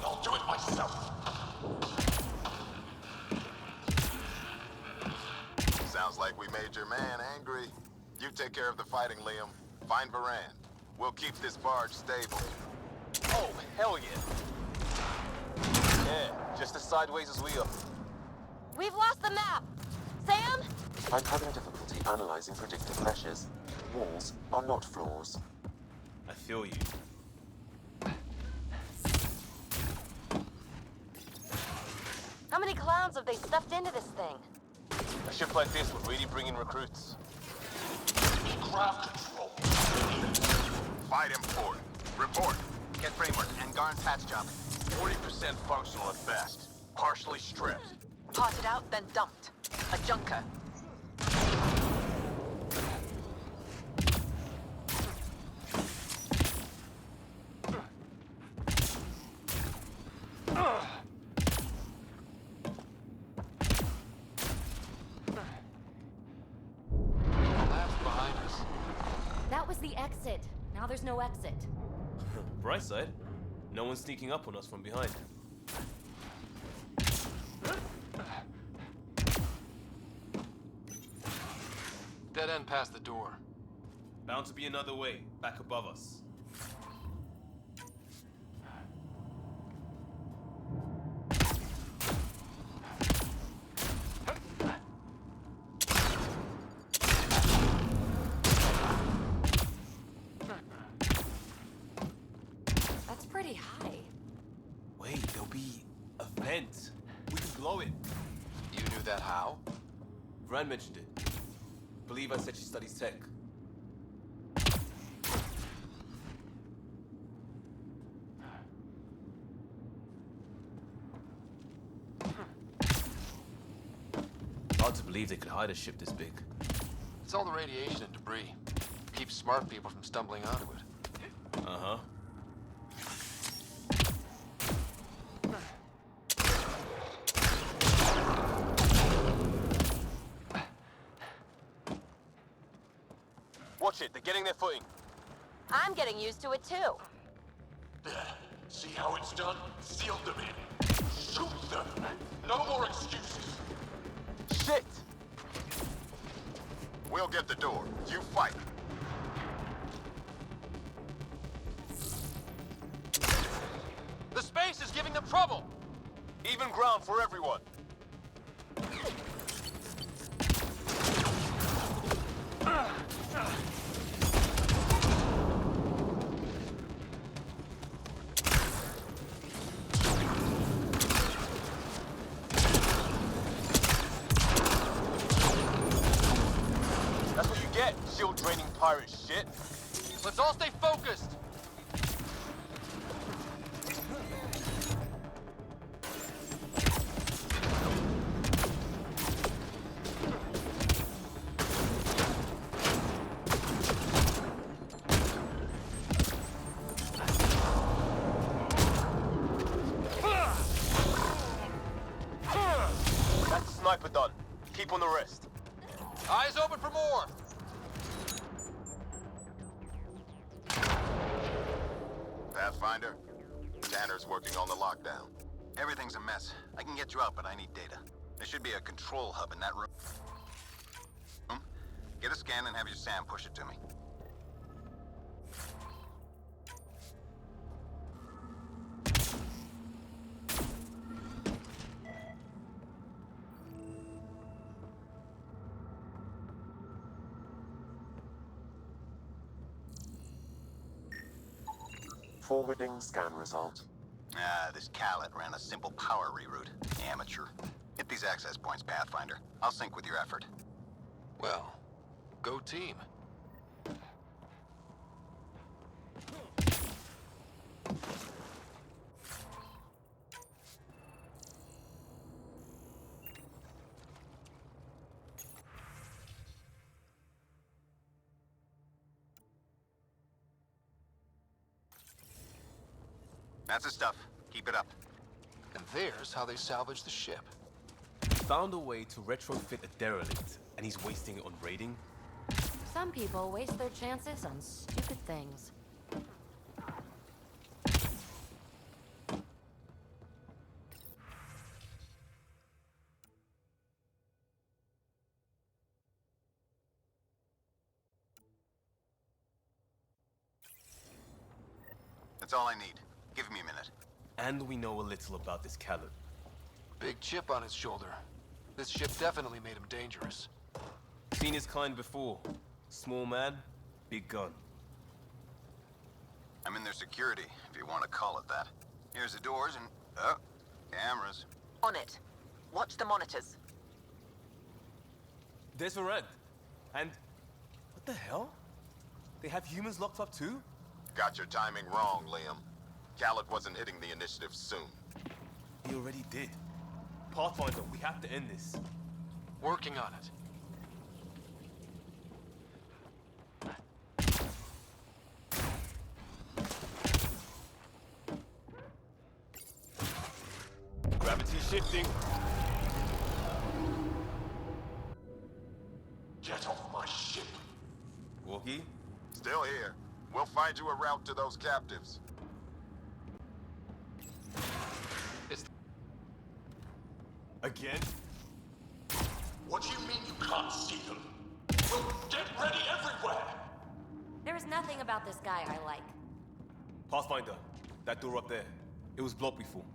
I'll do it myself. Sounds like we made your man angry. You take care of the fighting, Liam. Find Varan. We'll keep this barge stable. Oh, hell yeah. Yeah, just as sideways as we are. We've lost the map. Sam? I'm having difficulty analyzing predicted pressures. Walls are not floors. I feel you. How many clowns have they stuffed into this thing? A ship like this would really bring in recruits. Craft control. Fight him for it. Report. Get framework and Garn's patch job. 40% functional at best. Partially stripped. Parted out, then dumped. A junker. That was the exit. Now there's no exit. Bright side, no one's sneaking up on us from behind. Dead end past the door. Bound to be another way, back above us. That's pretty high. Wait, there'll be a vent. We can blow it. You knew that how? Vran mentioned it. Believe I said she studies tech. Hard to believe they could hide a ship this big. It's all the radiation and debris. Keeps smart people from stumbling onto it. Uh-huh. Watch it, they're getting their footing. I'm getting used to it too. There. See how it's done? Seal them in. Shoot them. No more excuses. Shit! We'll get the door. You fight. The space is giving them trouble! Even ground for everyone. That's what you get, shield draining pirate shit. Let's all stay focused! That's the sniper done. Keep on the rest. Eyes open for more! Pathfinder, Tanner's working on the lockdown. Everything's a mess. I can get you out, but I need data. There should be a control hub in that room. Get a scan and have your Sam push it to me. Forwarding scan result. This Khaled ran a simple power reroute. Amateur. Hit these access points, Pathfinder. I'll sync with your effort. Well, go team. That's the stuff. Keep it up. And there's how they salvage the ship. Found a way to retrofit a derelict, and he's wasting it on raiding? Some people waste their chances on stupid things. That's all I need. Give me a minute. And we know a little about this Khaled. Big chip on his shoulder. This ship definitely made him dangerous. Seen his kind before. Small man, big gun. I'm in their security, if you want to call it that. Here's the doors and... oh, cameras. On it. Watch the monitors. There's Varad. And... what the hell? They have humans locked up too? Got your timing wrong, Liam. Khaled wasn't hitting the initiative soon. He already did. Pathfinder, we have to end this. Working on it. Gravity shifting. Get off my ship. Walkie? Still here. We'll find you a route to those captives. Again? What do you mean you can't see them? Well, get ready everywhere! There is nothing about this guy I like. Pathfinder, that door up there. It was blocked before.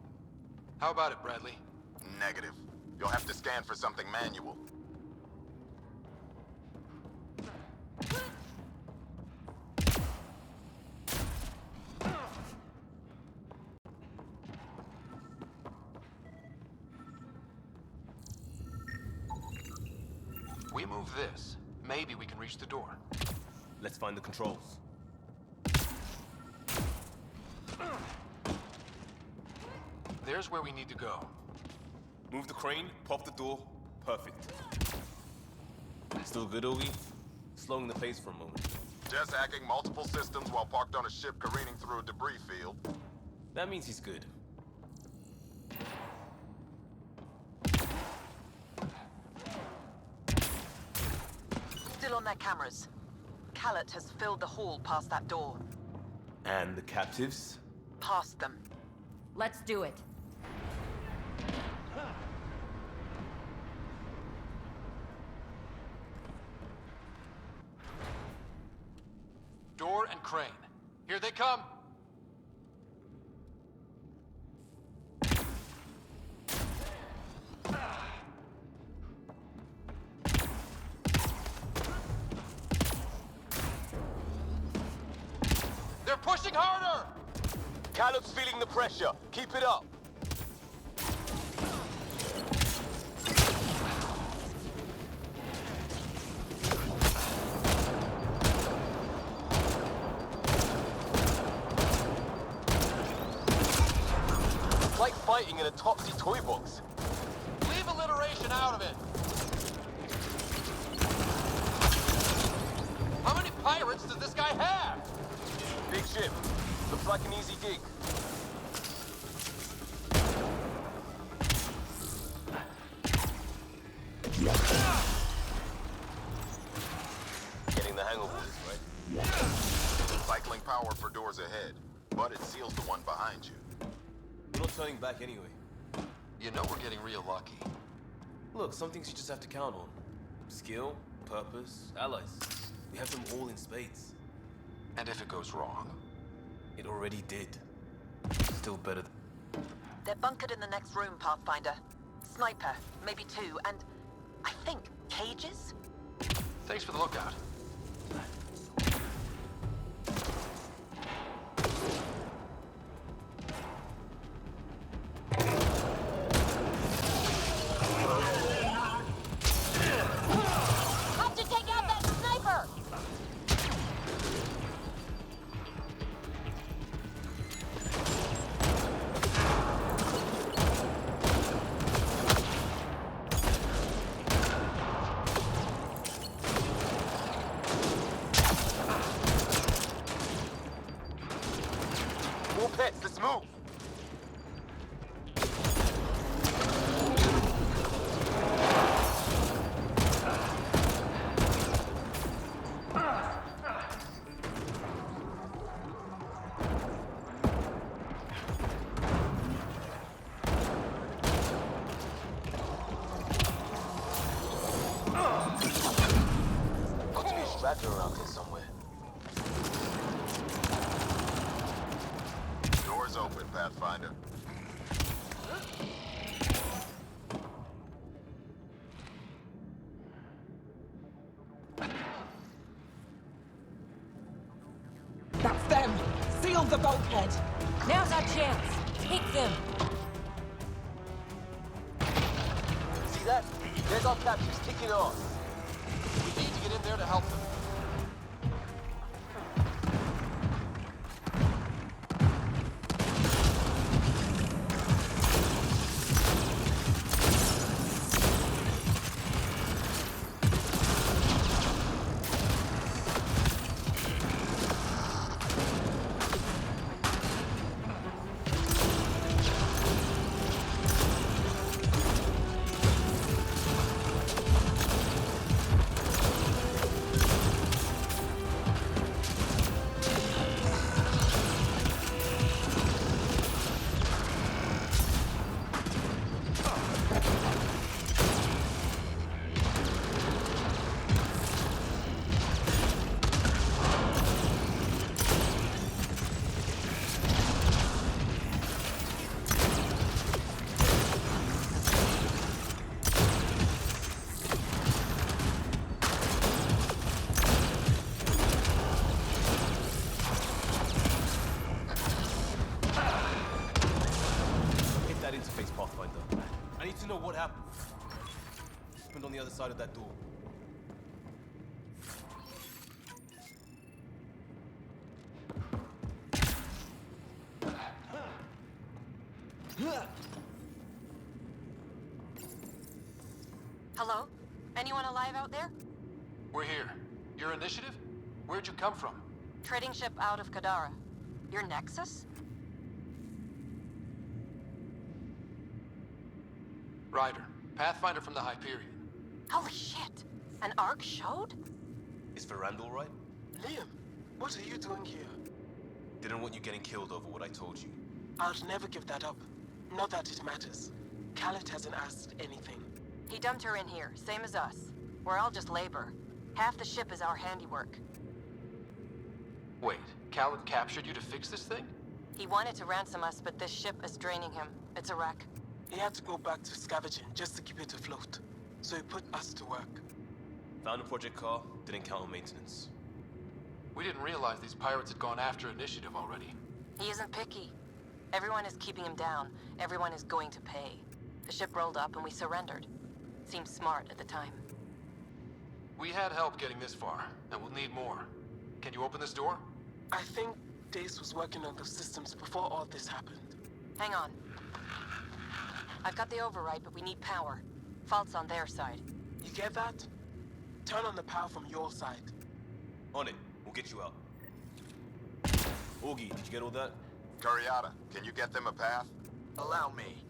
How about it, Bradley? Negative. You'll have to scan for something manual. We move this. Maybe we can reach the door. Let's find the controls. There's where we need to go. Move the crane, pop the door. Perfect. Still good, Ogie? Slowing the pace for a moment. Just hacking multiple systems while parked on a ship careening through a debris field. That means he's good. Still on their cameras. Khaled has filled the hall past that door. And the captives? Past them. Let's do it. Door and crane. Here they come. They're pushing harder! Khaled's feeling the pressure. Keep it up. It's like fighting in a topsy toy box. Leave alliteration out of it. How many pirates does this guy have? Big ship. Looks like an easy gig. Getting the hang of this, right? Cycling power for doors ahead, but it seals the one behind you. We're not turning back anyway. You know we're getting real lucky. Look, some things you just have to count on. Skill, purpose, allies. We have them all in spades. And if it goes wrong? It already did. Still better than... They're bunkered in the next room, Pathfinder. Sniper, maybe two, and I think cages? Thanks for the lookout. Let's move! Got to be a straggler around here somewhere. Doors open, Pathfinder. That's them! Seal the bulkhead! Now's our chance. Take them. See that? There's our captures kicking on. We need to get in there to help them. I need to know what happened. Happened on the other side of that door. Hello? Anyone alive out there? We're here. Your initiative? Where'd you come from? Trading ship out of Kadara. Your Nexus? Ryder, Pathfinder from the Hyperion. Holy shit! An Ark showed? Is Veranda all right? Liam, what are you doing here? Didn't want you getting killed over what I told you. I'll never give that up. Not that it matters. Khaled hasn't asked anything. He dumped her in here, same as us. We're all just labor. Half the ship is our handiwork. Wait, Khaled captured you to fix this thing? He wanted to ransom us, but this ship is draining him. It's a wreck. He had to go back to scavenging just to keep it afloat. So he put us to work. Found a project car, didn't count on maintenance. We didn't realize these pirates had gone after Initiative already. He isn't picky. Everyone is keeping him down. Everyone is going to pay. The ship rolled up and we surrendered. Seemed smart at the time. We had help getting this far, and we'll need more. Can you open this door? I think Dace was working on those systems before all this happened. Hang on. I've got the override, but we need power. Fault's on their side. You get that? Turn on the power from your side. On it. We'll get you out. Augie, did you get all that? Curiata, can you get them a path? Allow me.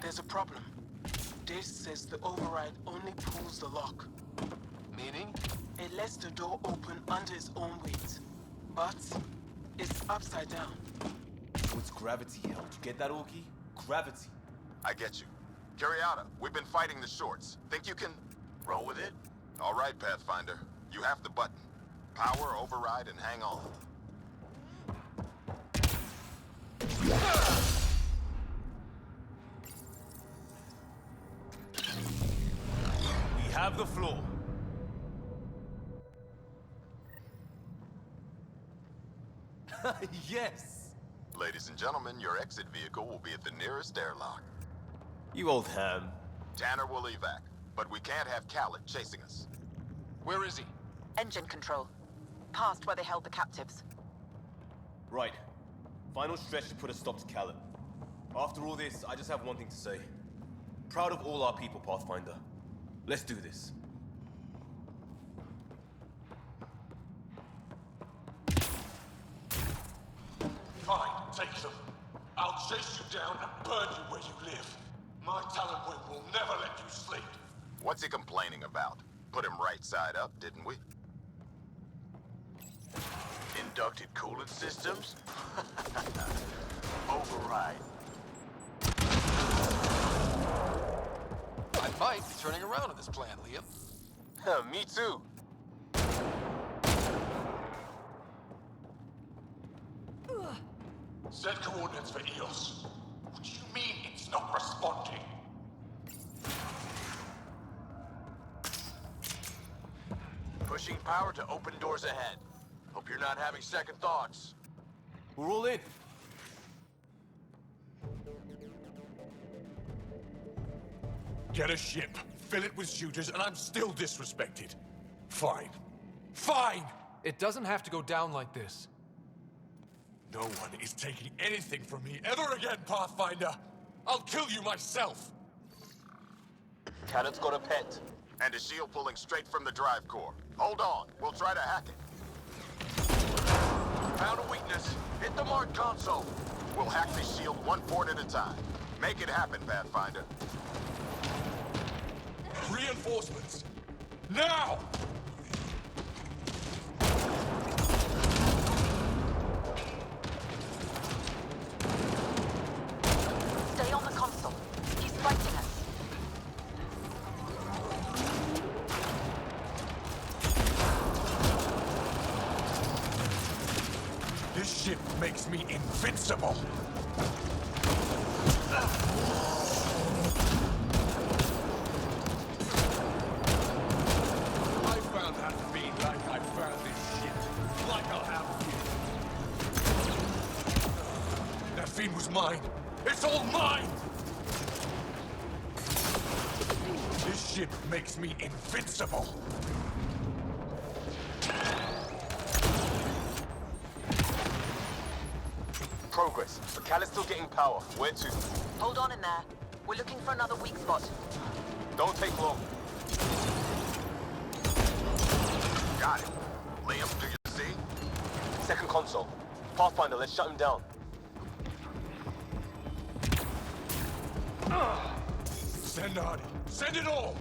There's a problem. Dace says the override only pulls the lock. Meaning? It lets the door open under its own weight. But it's upside down. So it's gravity held. You get that, Augie? Gravity. I get you. Curiata, we've been fighting the shorts. Think you can roll with it? All right, Pathfinder. You have the button. Power, override, and hang on. We have the floor. Yes! Ladies and gentlemen, your exit vehicle will be at the nearest airlock. You old ham. Tanner will evac, but we can't have Khaled chasing us. Where is he? Engine control. Past where they held the captives. Right. Final stretch to put a stop to Callum. After all this, I just have one thing to say. Proud of all our people, Pathfinder. Let's do this. Fine, take them. I'll chase you down and burn you where you live. My Talonwing will never let you sleep. What's he complaining about? Put him right side up, didn't we? Inducted coolant systems? Override. I might be turning around on this plan, Liam. Me too. Set coordinates for EOS. What do you mean it's not responding? Pushing power to open doors ahead. Hope you're not having second thoughts. We're all in. Get a ship, fill it with shooters, and I'm still disrespected. Fine. Fine! It doesn't have to go down like this. No one is taking anything from me ever again, Pathfinder! I'll kill you myself! Cannon's got a pet. And a shield pulling straight from the drive core. Hold on, we'll try to hack it. Found a weakness. Hit the mark console. We'll hack this shield one port at a time. Make it happen, Pathfinder. Reinforcements! Now! Stay on the console. He's fighting us. This ship makes me invincible! I found that feed like I found this shit. Like I'll have you. That feed was mine. It's all mine! This ship makes me invincible! Progress, but Cal is still getting power. Where to? Hold on in there. We're looking for another weak spot. Don't take long. Got it. Liam, do you see? Second console. Pathfinder, let's shut him down. Send Artie. Send it all!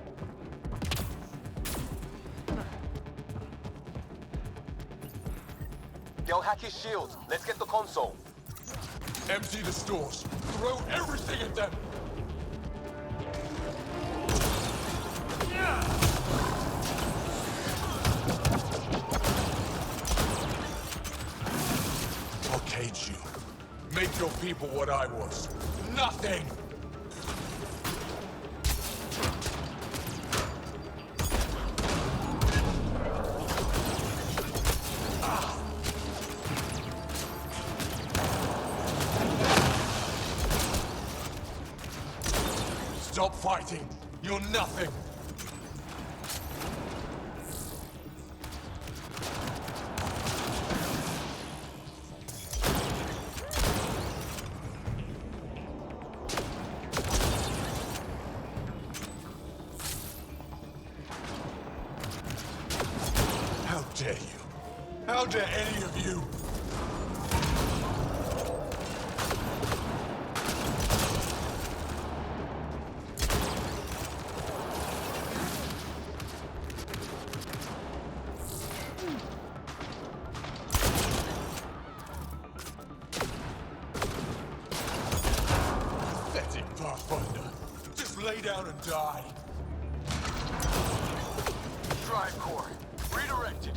Go hack his shields. Let's get the console. Empty the stores. Throw everything at them! I'll cage you. Make your people what I was. Nothing! Stop fighting! You're nothing! How dare you? How dare any of you? Pathetic Pathfinder. Just lay down and die. Drive core. Redirected.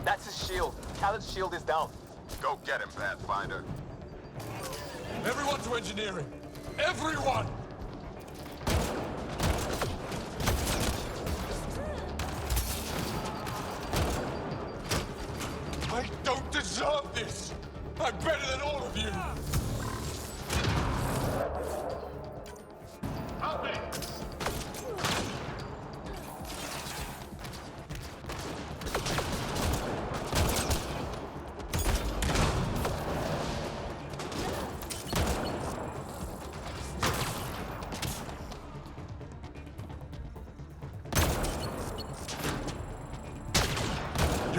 That's his shield. Callan's shield is down. Go get him, Pathfinder. Everyone to engineering! Everyone! I don't deserve this! I'm better than all of you! Help me!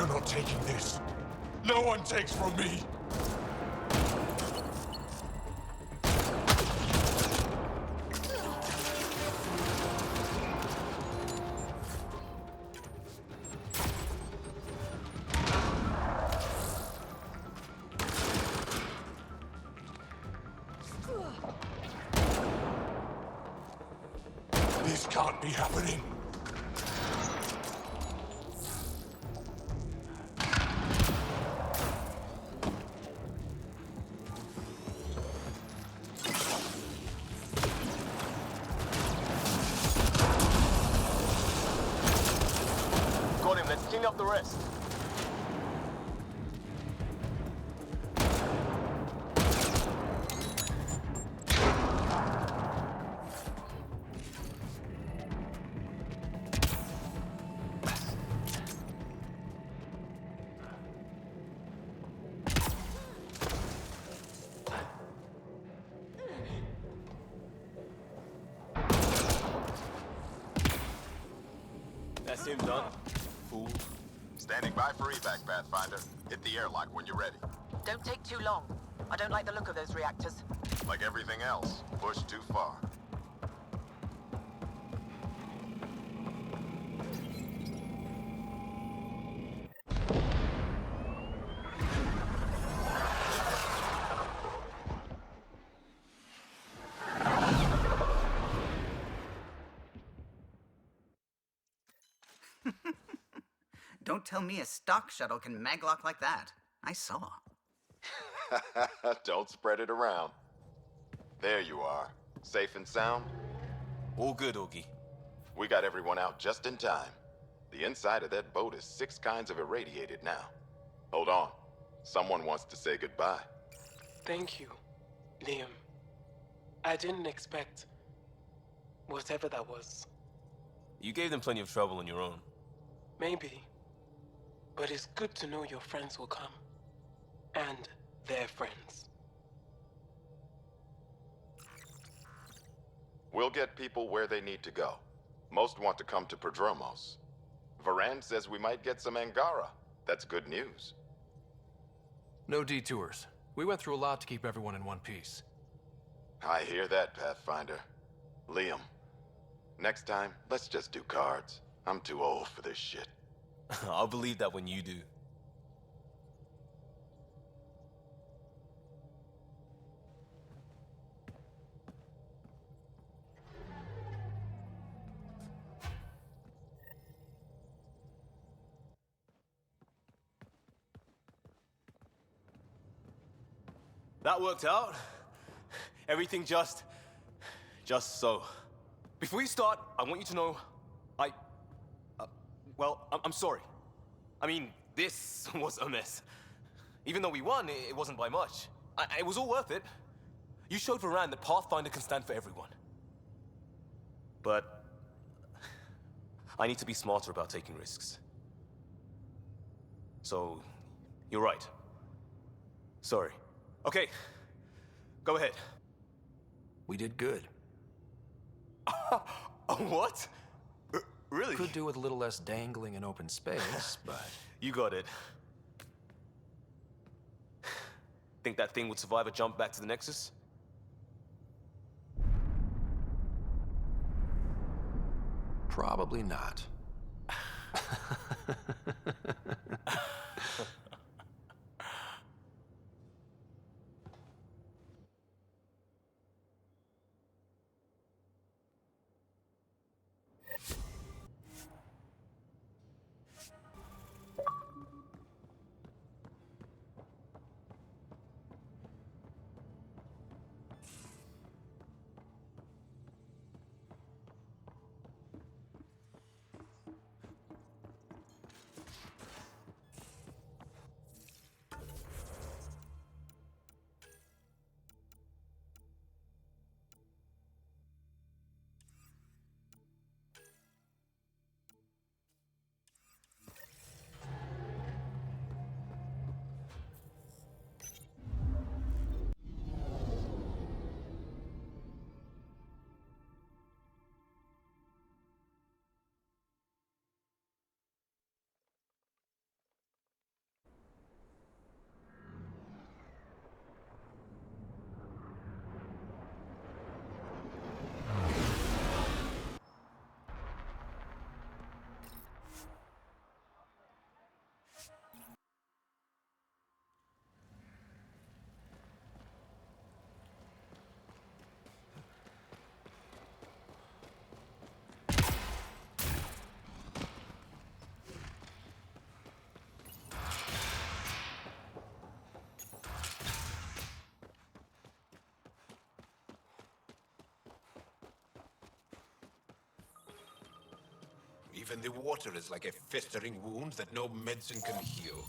You're not taking this. No one takes from me. This can't be happening. Got him, let's clean up the rest. That's him done. Fool. Standing by for evac, Pathfinder. Hit the airlock when you're ready. Don't take too long. I don't like the look of those reactors. Like everything else, push too far. Don't tell me a stock shuttle can maglock like that. I saw. Don't spread it around. There you are. Safe and sound? All good, Augie. We got everyone out just in time. The inside of that boat is 6 kinds of irradiated now. Hold on. Someone wants to say goodbye. Thank you, Liam. I didn't expect whatever that was. You gave them plenty of trouble on your own. Maybe. But it's good to know your friends will come. And their friends. We'll get people where they need to go. Most want to come to Prodromos. Varan says we might get some Angara. That's good news. No detours. We went through a lot to keep everyone in one piece. I hear that, Pathfinder. Liam, next time, let's just do cards. I'm too old for this shit. I'll believe that when you do. That worked out. Everything just so. Before you start, I want you to know, I'm sorry. I mean, this was a mess. Even though we won, it wasn't by much. It was all worth it. You showed Varan that Pathfinder can stand for everyone. But I need to be smarter about taking risks. So, you're right. Sorry. Okay, go ahead. We did good. What? Really? Could do with a little less dangling in open space, but... You got it. Think that thing would survive a jump back to the Nexus? Probably not. Even the water is like a festering wound that no medicine can heal.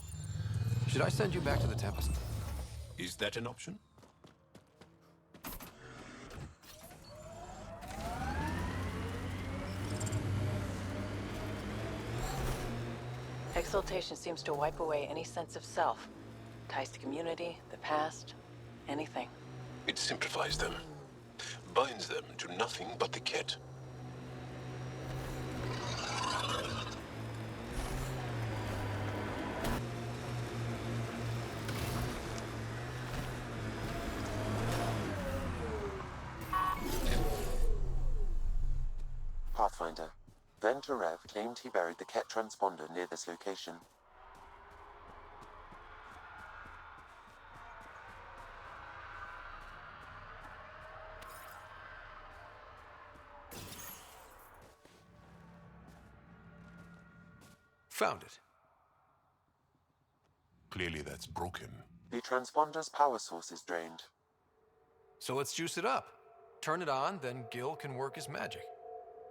Should I send you back to the Tempest? Is that an option? Exaltation seems to wipe away any sense of self. Ties to community, the past, anything. It simplifies them. Binds them to nothing but the kit. Pathfinder. Then Tarev claimed he buried the Ket transponder near this location. Found it. Clearly that's broken. The transponder's power source is drained. So let's juice it up. Turn it on, then Gil can work his magic.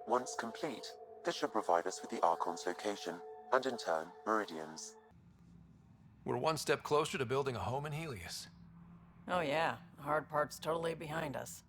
Once complete, this should provide us with the Archon's location, and in turn, Meridian's. We're one step closer to building a home in Helios. Oh yeah, the hard part's totally behind us.